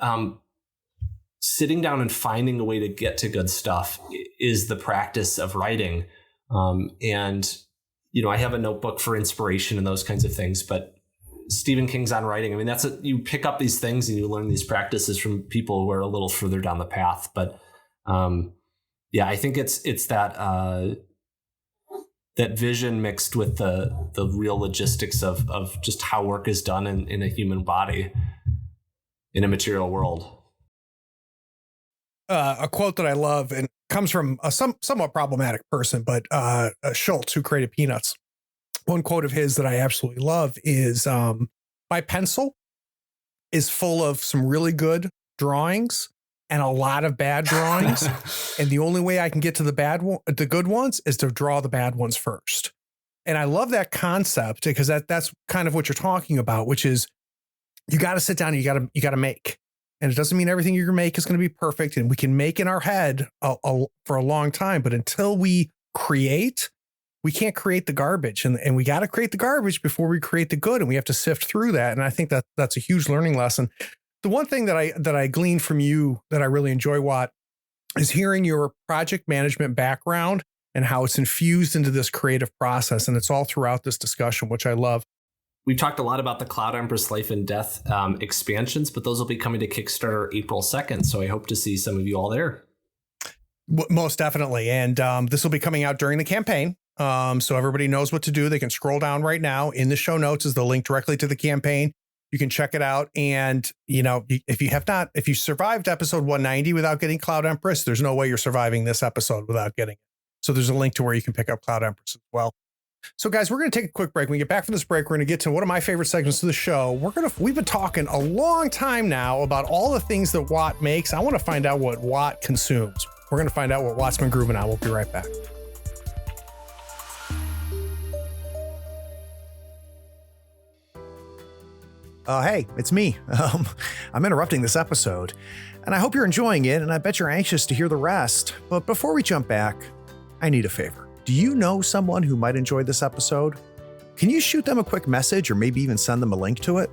sitting down and finding a way to get to good stuff is the practice of writing. And, I have a notebook for inspiration and those kinds of things, but Stephen King's on writing. I mean, you pick up these things and you learn these practices from people who are a little further down the path. But I think it's that vision mixed with the real logistics of just how work is done in a human body in a material world. A quote that I love and comes from a somewhat problematic person, but Schultz, who created Peanuts. One quote of his that I absolutely love is, my pencil is full of some really good drawings and a lot of bad drawings. And the only way I can get to the good ones is to draw the bad ones first. And I love that concept because that's kind of what you're talking about, which is you got to sit down and you got to make. And it doesn't mean everything you're going to make is going to be perfect. And we can make in our head for a long time. But until we create, we can't create the garbage. And we got to create the garbage before we create the good. And we have to sift through that. And I think that's a huge learning lesson. The one thing that I gleaned from you that I really enjoy, Watt, is hearing your project management background and how it's infused into this creative process. And it's all throughout this discussion, which I love. We've talked a lot about the Cloud Empress Life and Death expansions, but those will be coming to Kickstarter April 2nd. So I hope to see some of you all there. Most definitely. And this will be coming out during the campaign. So everybody knows what to do. They can scroll down right now. In the show notes is the link directly to the campaign. You can check it out. And, if you survived episode 190 without getting Cloud Empress, there's no way you're surviving this episode without getting it. So there's a link to where you can pick up Cloud Empress as well. So guys, we're going to take a quick break. When we get back from this break, we're going to get to one of my favorite segments of the show. We've been talking a long time now about all the things that Watt makes. I want to find out what Watt consumes. We're going to find out what Watt's been grooving on. We'll be right back. Hey, it's me. I'm interrupting this episode, and I hope you're enjoying it, and I bet you're anxious to hear the rest. But before we jump back, I need a favor. Do you know someone who might enjoy this episode? Can you shoot them a quick message or maybe even send them a link to it?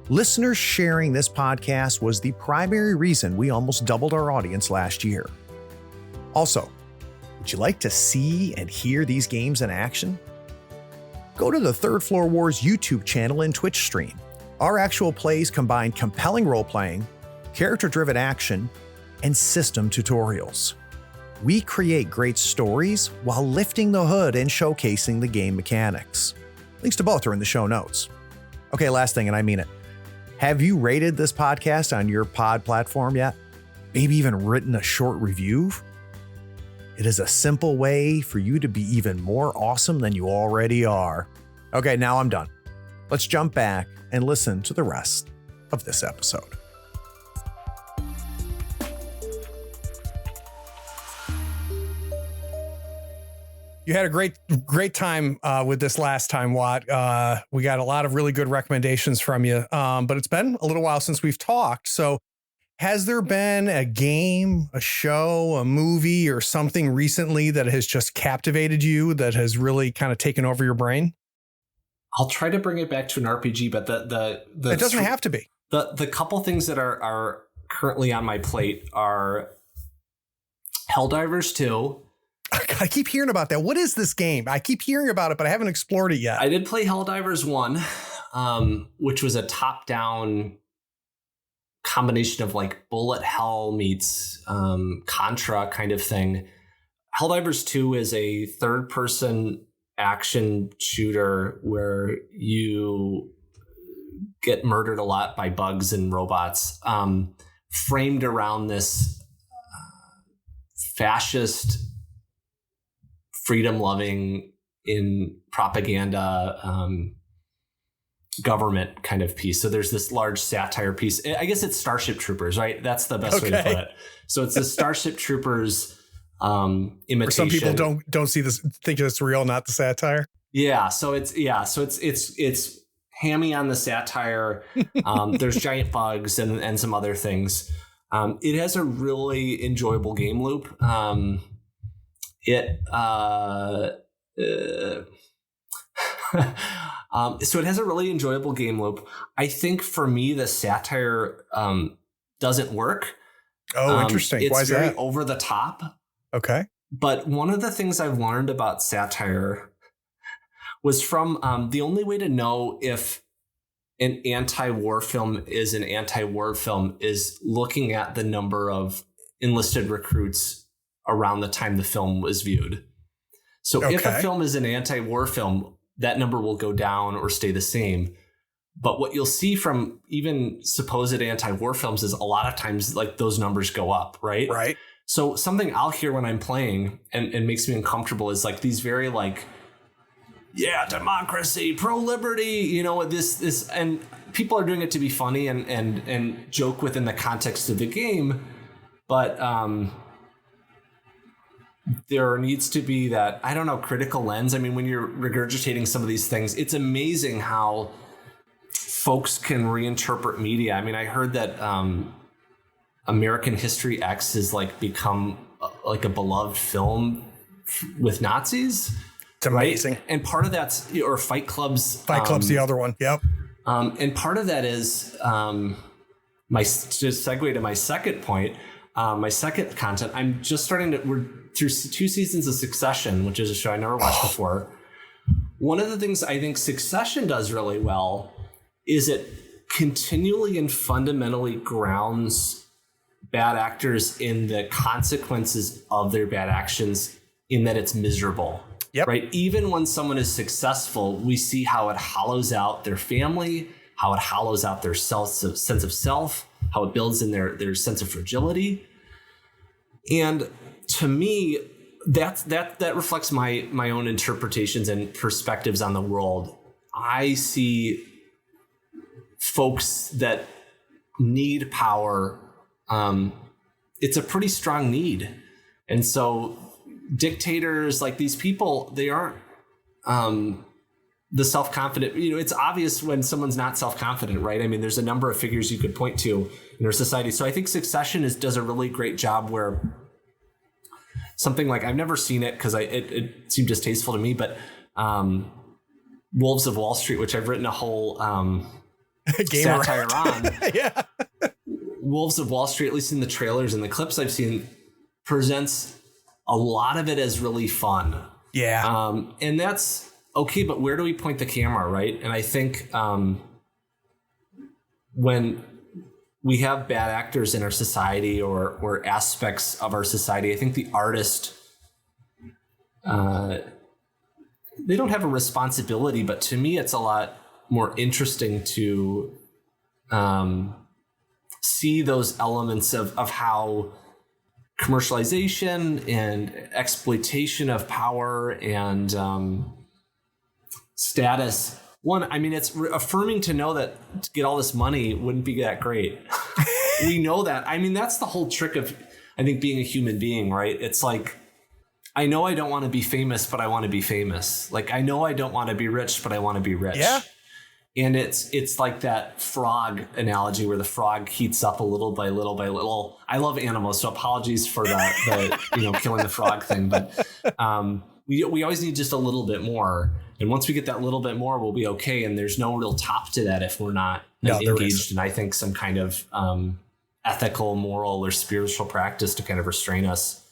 Listeners sharing this podcast was the primary reason we almost doubled our audience last year. Also, would you like to see and hear these games in action? Go to the Third Floor Wars YouTube channel and Twitch stream. Our actual plays combine compelling role-playing, character-driven action, and system tutorials. We create great stories while lifting the hood and showcasing the game mechanics. Links to both are in the show notes. Okay, last thing, and I mean it. Have you rated this podcast on your pod platform yet? Maybe even written a short review? It is a simple way for you to be even more awesome than you already are. Okay, now I'm done. Let's jump back and listen to the rest of this episode. You had a great time with this last time, Watt. We got a lot of really good recommendations from you, but it's been a little while since we've talked. So has there been a game, a show, a movie, or something recently that has just captivated you, that has really kind of taken over your brain? I'll try to bring it back to an RPG, but the it doesn't have to be. The couple things that are currently on my plate are Helldivers 2. I keep hearing about that. What is this game? I keep hearing about it, but I haven't explored it yet. I did play Helldivers 1, which was a top-down combination of like bullet hell meets Contra kind of thing. Helldivers 2 is a third-person action shooter where you get murdered a lot by bugs and robots, framed around this fascist, freedom-loving in propaganda government kind of piece. So there's this large satire piece. I guess it's Starship Troopers, right? That's the best way to put it. So it's the Starship Troopers imitation. For some people don't see this, think it's real, not the satire. Yeah. So it's hammy on the satire. There's giant bugs and some other things. It has a really enjoyable game loop. So it has a really enjoyable game loop. I think for me, the satire doesn't work. Oh, interesting. It's Why is very that? over the top. Okay. But one of the things I've learned about satire was from the only way to know if an anti-war film is an anti-war film is looking at the number of enlisted recruits around the time the film was viewed. So if a film is an anti-war film, that number will go down or stay the same. But what you'll see from even supposed anti-war films is a lot of times like those numbers go up, right? Right. So something I'll hear when I'm playing and makes me uncomfortable is like these very like, yeah, democracy, pro-liberty, this, and people are doing it to be funny and joke within the context of the game. But there needs to be that, I don't know, critical lens. I mean, when you're regurgitating some of these things, it's amazing how folks can reinterpret media. I mean, I heard that American History X has like become like a beloved film with Nazis. It's amazing. Right? And part of that's, or Fight Club's. Fight Club's the other one. Yep. And part of that is to segue to my second point, my second content. I'm just starting to, we're through 2 seasons of Succession, which is a show I never watched before. One of the things I think Succession does really well is it continually and fundamentally grounds bad actors in the consequences of their bad actions, in that it's miserable. Yep. Right. Even when someone is successful, we see how it hollows out their family, how it hollows out their sense of self, how it builds in their sense of fragility. And to me, that reflects my own interpretations and perspectives on the world. I see folks that need power. It's a pretty strong need. And so dictators, like these people, they aren't the self-confident. It's obvious when someone's not self-confident, right? I mean, there's a number of figures you could point to in our society. So I think Succession does a really great job where something like, I've never seen it because it seemed distasteful to me, but Wolves of Wall Street, which I've written a whole satire on. Yeah. Wolves of Wall Street, at least in the trailers and the clips I've seen, presents a lot of it as really fun. Yeah. And that's okay, but where do we point the camera, right? And I think when we have bad actors in our society or aspects of our society, I think the artist, they don't have a responsibility, but to me, it's a lot more interesting to see those elements of how commercialization and exploitation of power and status. One, I mean, it's affirming to know that to get all this money wouldn't be that great. We know that. I mean, that's the whole trick of, I think, being a human being, right? It's like, I know I don't want to be famous, but I want to be famous. Like, I know I don't want to be rich, but I want to be rich. Yeah. And it's like that frog analogy where the frog heats up a little by little by little. I love animals, so apologies for the killing the frog thing, but we always need just a little bit more. And once we get that little bit more, we'll be okay. And there's no real top to that if we're not engaged in, I think, some kind of ethical, moral, or spiritual practice to kind of restrain us.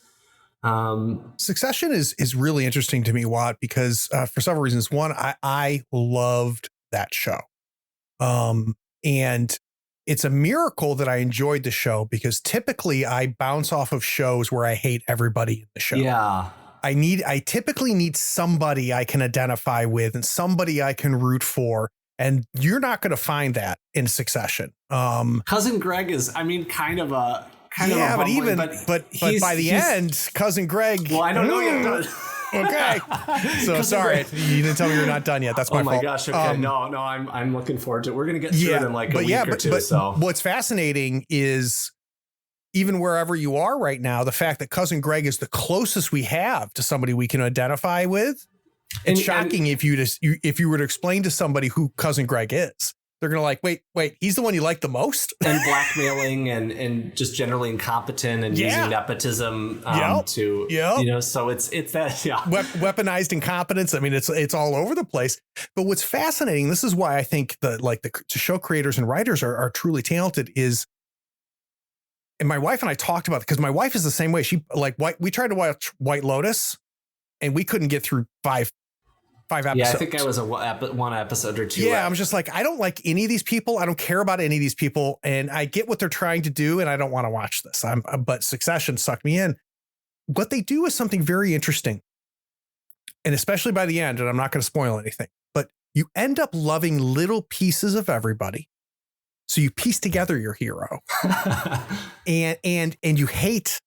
Succession is really interesting to me, Watt, because for several reasons. One, I loved that show. And it's a miracle that I enjoyed the show, because typically I bounce off of shows where I hate everybody in the show. Yeah. I typically need somebody I can identify with and somebody I can root for. And you're not going to find that in Succession. Cousin Greg is, I mean, kind of a but by the end, Cousin Greg. Well, I don't know yet. Okay. So sorry, you didn't tell me you're not done yet. That's my fault. Oh my gosh. Okay. No, I'm looking forward to it. We're going to get through it in like a week or two. So what's fascinating is, even wherever you are right now, the fact that Cousin Greg is the closest we have to somebody we can identify with. It's shocking if you were to explain to somebody who Cousin Greg is. They're going to like, wait, he's the one you like the most? And blackmailing and just generally incompetent and using nepotism so it's that, yeah. Weaponized incompetence. I mean, it's all over the place. But what's fascinating, this is why I think the show creators and writers are truly talented, is, and my wife and I talked about it, because my wife is the same way. We tried to watch White Lotus and we couldn't get through five episodes. Yeah, I think I was one episode or two. Yeah, I'm just like, I don't like any of these people. I don't care about any of these people. And I get what they're trying to do, and I don't want to watch this. But Succession sucked me in. What they do is something very interesting. And especially by the end, and I'm not going to spoil anything, but you end up loving little pieces of everybody. So you piece together your hero. and you hate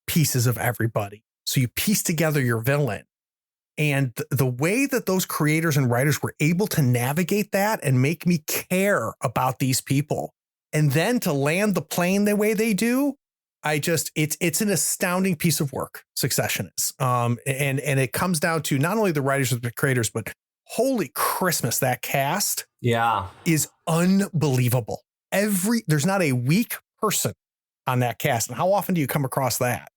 pieces of everybody. So you piece together your villain. And the way that those creators and writers were able to navigate that and make me care about these people, and then to land the plane the way they do, it's an astounding piece of work. Succession is. And it comes down to not only the writers and the creators, but holy Christmas, that cast is unbelievable. There's not a weak person on that cast. And how often do you come across that,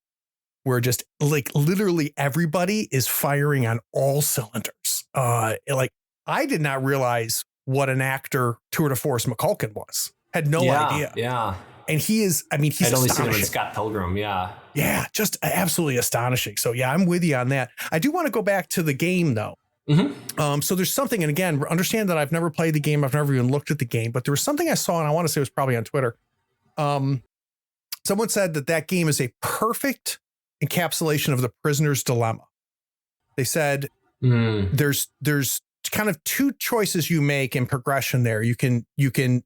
where just like literally everybody is firing on all cylinders? Like, I did not realize what an actor Tour de Force McCulkin was. Had no idea. Yeah. And he's I'd only seen him in Scott Pilgrim. Yeah. Yeah. Just absolutely astonishing. So yeah, I'm with you on that. I do want to go back to the game though. Mm-hmm. So there's something, and again, understand that I've never played the game. I've never even looked at the game, but there was something I saw, and I want to say it was probably on Twitter. Someone said that game is a perfect encapsulation of the prisoner's dilemma. They said there's kind of two choices you make in progression there. You can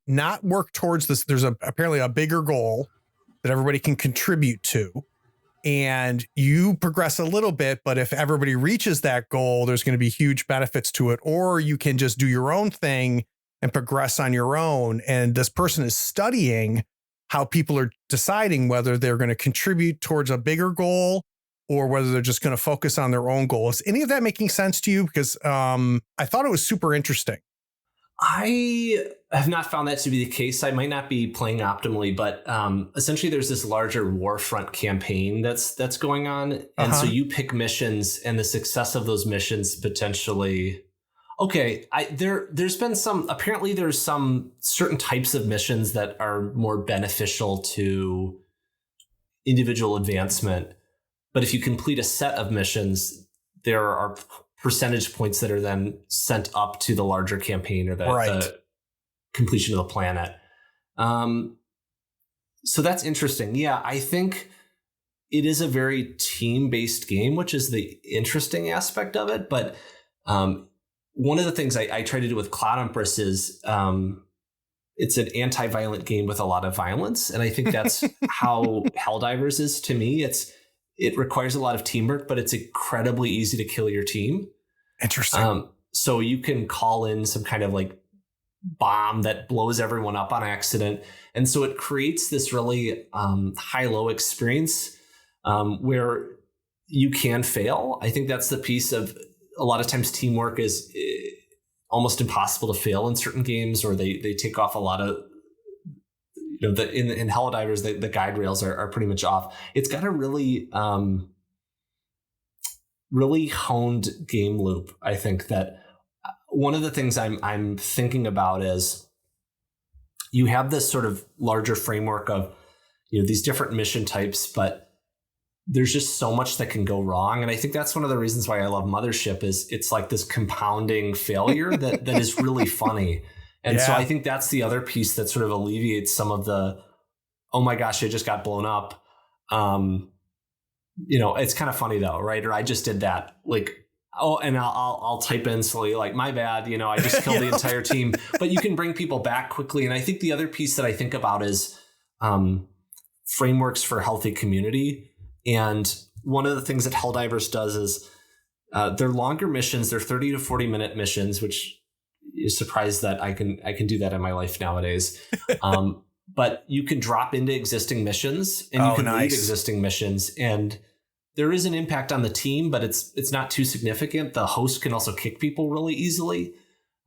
not work towards this. There's apparently a bigger goal that everybody can contribute to, and you progress a little bit, but if everybody reaches that goal, there's going to be huge benefits to it. Or you can just do your own thing and progress on your own. And this person is studying how people are deciding whether they're going to contribute towards a bigger goal or whether they're just going to focus on their own goal. Is any of that making sense to you? Because I thought it was super interesting. I have not found that to be the case. I might not be playing optimally, but essentially there's this larger Warfront campaign that's going on. And so you pick missions and the success of those missions potentially. Okay, there's been apparently there's some certain types of missions that are more beneficial to individual advancement. But if you complete a set of missions, there are percentage points that are then sent up to the larger campaign or the completion of the planet. So that's interesting. Yeah, I think it is a very team-based game, which is the interesting aspect of it. But one of the things I try to do with Cloud Empress is it's an anti-violent game with a lot of violence. And I think that's how Helldivers is to me. It requires a lot of teamwork, but it's incredibly easy to kill your team. Interesting. So you can call in some kind of like bomb that blows everyone up on accident. And so it creates this really high-low experience where you can fail. I think that's the piece of a lot of times teamwork is almost impossible to fail in certain games, or they take off a lot of, in Helldivers, the guide rails are pretty much off. It's got a really, really honed game loop. I think that one of the things I'm thinking about is you have this sort of larger framework of, these different mission types, but there's just so much that can go wrong. And I think that's one of the reasons why I love Mothership is it's like this compounding failure that is really funny. And so I think that's the other piece that sort of alleviates some of the, oh my gosh, I just got blown up. It's kind of funny though, right? Or I just did that. Like, oh, and I'll type in slowly, like, my bad, I just killed the entire team. But you can bring people back quickly. And I think the other piece that I think about is frameworks for healthy community. And one of the things that Helldivers does is they're longer missions. They're 30 to 40 minute missions, which is surprised that I can do that in my life nowadays. But you can drop into existing missions and you can leave existing missions. And there is an impact on the team, but it's not too significant. The host can also kick people really easily.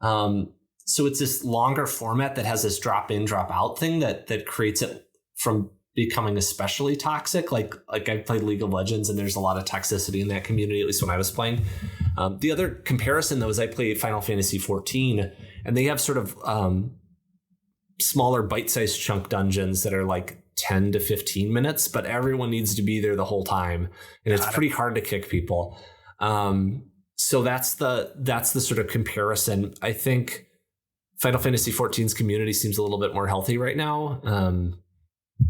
So it's this longer format that has this drop in, drop out thing that creates it from becoming especially toxic. Like I've played League of Legends and there's a lot of toxicity in that community, at least when I was playing. The other comparison though is I played Final Fantasy 14 and they have sort of smaller bite-sized chunk dungeons that are like 10 to 15 minutes, but everyone needs to be there the whole time. And it's pretty hard to kick people. So that's the sort of comparison. I think Final Fantasy 14's community seems a little bit more healthy right now.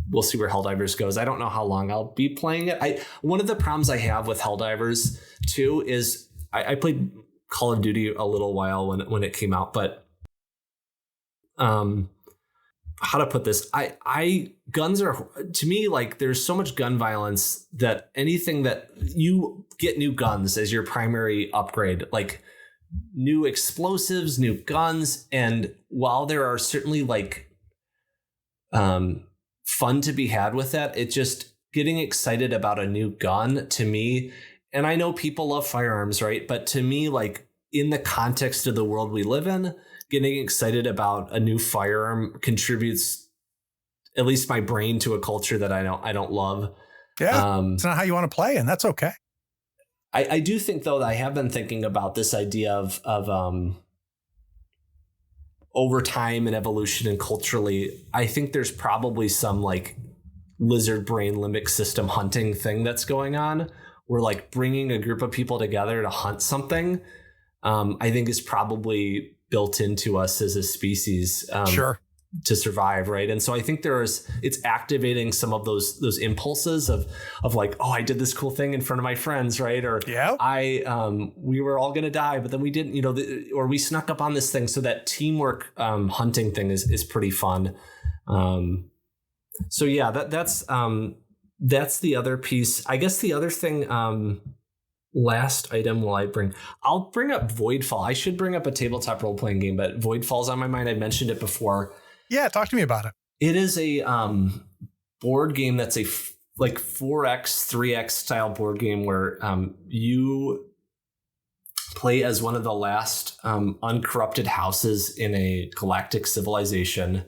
We'll see where Helldivers goes. I don't know how long I'll be playing it. One of the problems I have with Helldivers too is I played Call of Duty a little while when it came out, but how to put this? Guns are, to me, like there's so much gun violence that anything that you get new guns as your primary upgrade, like new explosives, new guns, and while there are certainly like fun to be had with that, it just getting excited about a new gun to me, and I know people love firearms, right? But to me, like in the context of the world we live in, getting excited about a new firearm contributes at least my brain to a culture that I don't love. Yeah, it's not how you want to play, and that's okay. I do think though that I have been thinking about this idea of over time and evolution and culturally, I think there's probably some like lizard brain limbic system hunting thing that's going on. Where like bringing a group of people together to hunt something, I think is probably built into us as a species to survive, right? And so I think it's activating some of those impulses of like, oh, I did this cool thing in front of my friends, right? Or we were all gonna die, but then we didn't, or we snuck up on this thing. So that teamwork hunting thing is pretty fun. So yeah, that's that's the other piece. I guess the other thing, last item I'll bring up Voidfall. I should bring up a tabletop role-playing game, but Voidfall's on my mind. I mentioned it before. Yeah, talk to me about it. It is a board game that's a 4X, 3X style board game where you play as one of the last uncorrupted houses in a galactic civilization.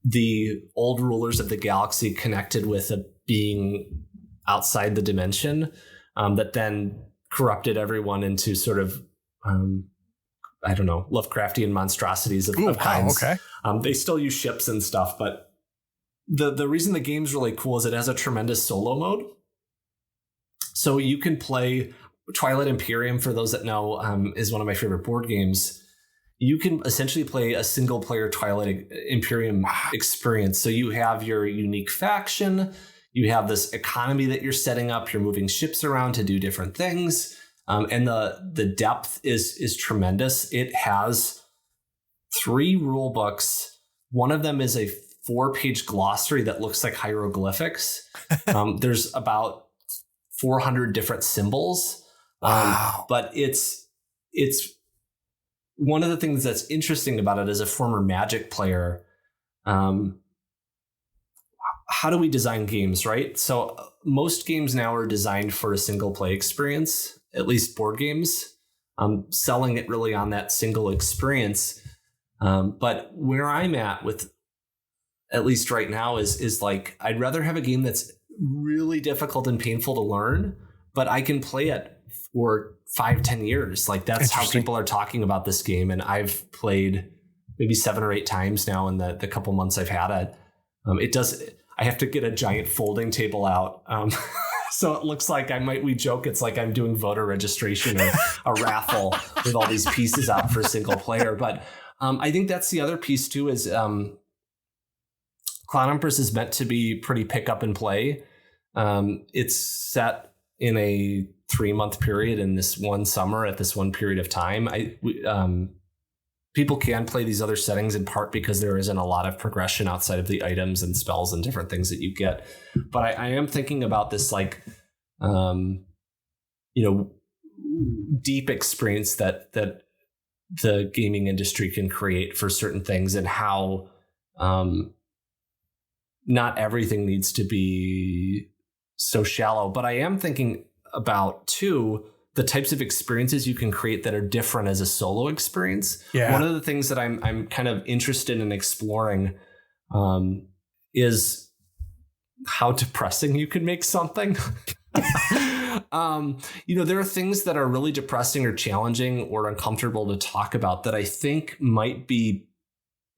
The old rulers of the galaxy connected with a being outside the dimension that then corrupted everyone into sort of, I don't know, Lovecraftian monstrosities of kinds. Okay. They still use ships and stuff, but the reason the game's really cool is it has a tremendous solo mode. So you can play Twilight Imperium, for those that know, is one of my favorite board games. You can essentially play a single player Twilight Imperium experience. So you have your unique faction, you have this economy that you're setting up, you're moving ships around to do different things. And the depth is tremendous. It has 3 rule books. One of them is a 4-page glossary that looks like hieroglyphics. There's about 400 different symbols. Wow. But it's one of the things that's interesting about it as a former Magic player. How do we design games, right? So most games now are designed for a single play experience, at least board games, selling it really on that single experience. But where I'm at with, at least right now, is like, I'd rather have a game that's really difficult and painful to learn, but I can play it for 5-10 years. Like, that's how people are talking about this game. And I've played maybe 7 or 8 times now in the couple months I've had it. I have to get a giant folding table out. So it looks like we joke, it's like I'm doing voter registration or a raffle with all these pieces out for single player. But I think that's the other piece too, is Cloud Empress is meant to be pretty pick up and play. It's set in a 3-month period in this one summer at this one period of time. People can play these other settings in part because there isn't a lot of progression outside of the items and spells and different things that you get. But I am thinking about this, like, deep experience that the gaming industry can create for certain things, and how not everything needs to be so shallow. But I am thinking about, too, the types of experiences you can create that are different as a solo experience. Yeah. One of the things that I'm kind of interested in exploring is how depressing you can make something. There are things that are really depressing or challenging or uncomfortable to talk about that I think might be,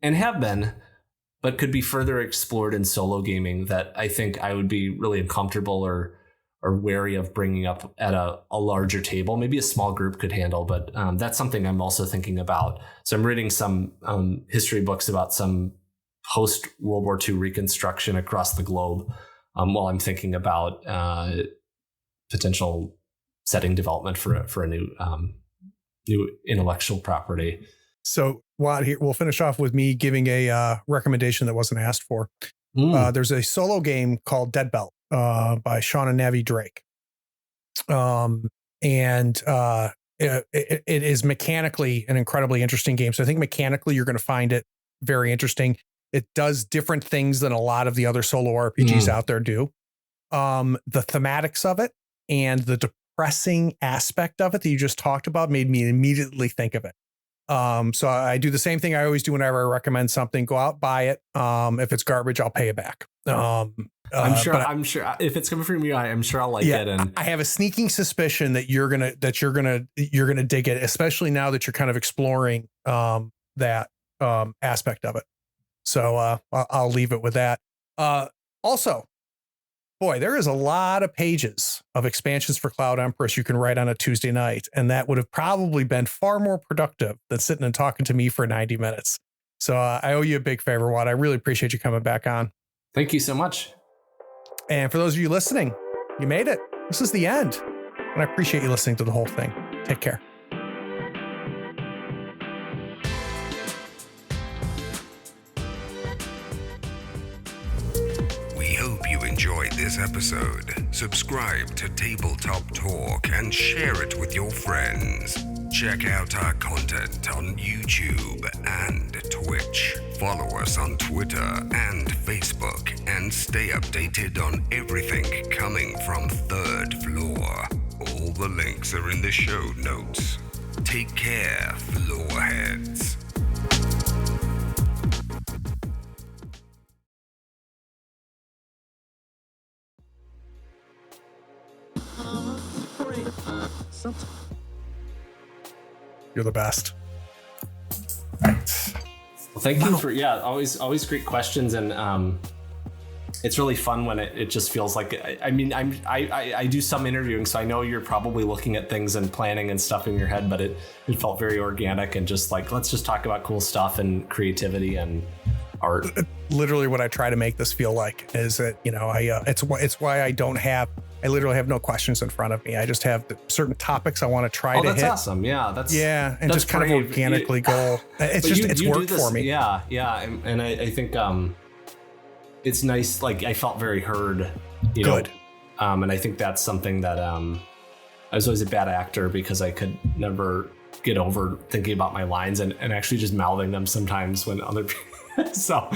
and have been, but could be further explored in solo gaming, that I think I would be really uncomfortable or wary of bringing up at a larger table. Maybe a small group could handle, but that's something I'm also thinking about. So I'm reading some history books about some post-World War II reconstruction across the globe while I'm thinking about potential setting development for a new intellectual property. So here, we'll finish off with me giving a recommendation that wasn't asked for. There's a solo game called Dead Belt by Sean and Navi Drake. It is mechanically an incredibly interesting game. So I think mechanically you're going to find it very interesting. It does different things than a lot of the other solo RPGs out there do. The thematics of it and the depressing aspect of it that you just talked about made me immediately think of it. So I do the same thing I always do whenever I recommend something. Go out, buy it. If it's garbage, I'll pay it back. I'm sure if it's coming from you, I'm sure I'll like it. And I have a sneaking suspicion that you're gonna dig it, especially now that you're kind of exploring that aspect of it. So I'll leave it with that. Also, boy, there is a lot of pages of expansions for Cloud Empress you can write on a Tuesday night, and that would have probably been far more productive than sitting and talking to me for 90 minutes. So I owe you a big favor, Watt. I really appreciate you coming back on. Thank you so much. And for those of you listening, you made it. This is the end. And I appreciate you listening to the whole thing. Take care. We hope you enjoyed enjoyed this episode, subscribe to Tabletop Talk and share it with your friends. Check out our content on YouTube and Twitch. Follow us on Twitter and Facebook and stay updated on everything coming from Third Floor. All the links are in the show notes. Take care, floorheads. You're the best. Well, thank you for always great questions, and it's really fun when it just feels like I do some interviewing, so I know you're probably looking at things and planning and stuff in your head, but it felt very organic and just like, let's just talk about cool stuff and creativity and art. Literally what I try to make this feel like is that, it's why I literally have no questions in front of me. I just have certain topics I want to try to hit. That's awesome. Yeah, and that's just kind brave. of organically go. It's worked for me. Yeah, and I think it's nice. Like, I felt very heard. Good. And I think that's something that I was always a bad actor because I could never get over thinking about my lines and actually just mouthing them sometimes when other people. So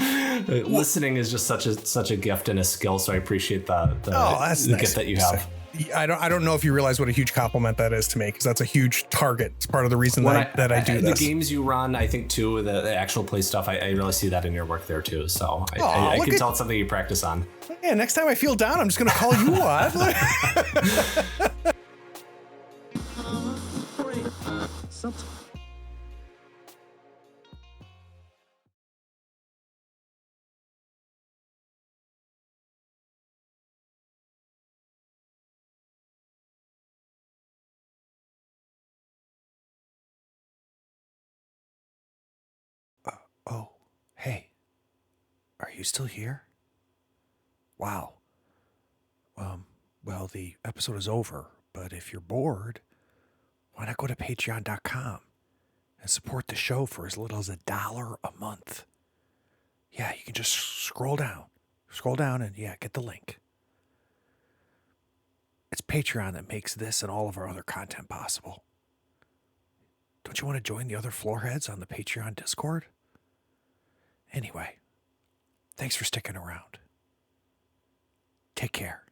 listening is just such a gift and a skill. So I appreciate the nice gift that you have. I don't know if you realize what a huge compliment that is to me, because that's a huge target. It's part of the reason that I do this. The games you run, I think too, the actual play stuff, I really see that in your work there too. So I can tell it's something you practice on. Yeah, next time I feel down, I'm just going to call you up. Oh, hey, are you still here? Wow. Well, the episode is over, but if you're bored, why not go to patreon.com and support the show for as little as $1 a month? Yeah, you can just scroll down and get the link. It's Patreon that makes this and all of our other content possible. Don't you want to join the other floorheads on the Patreon Discord? Anyway, thanks for sticking around. Take care.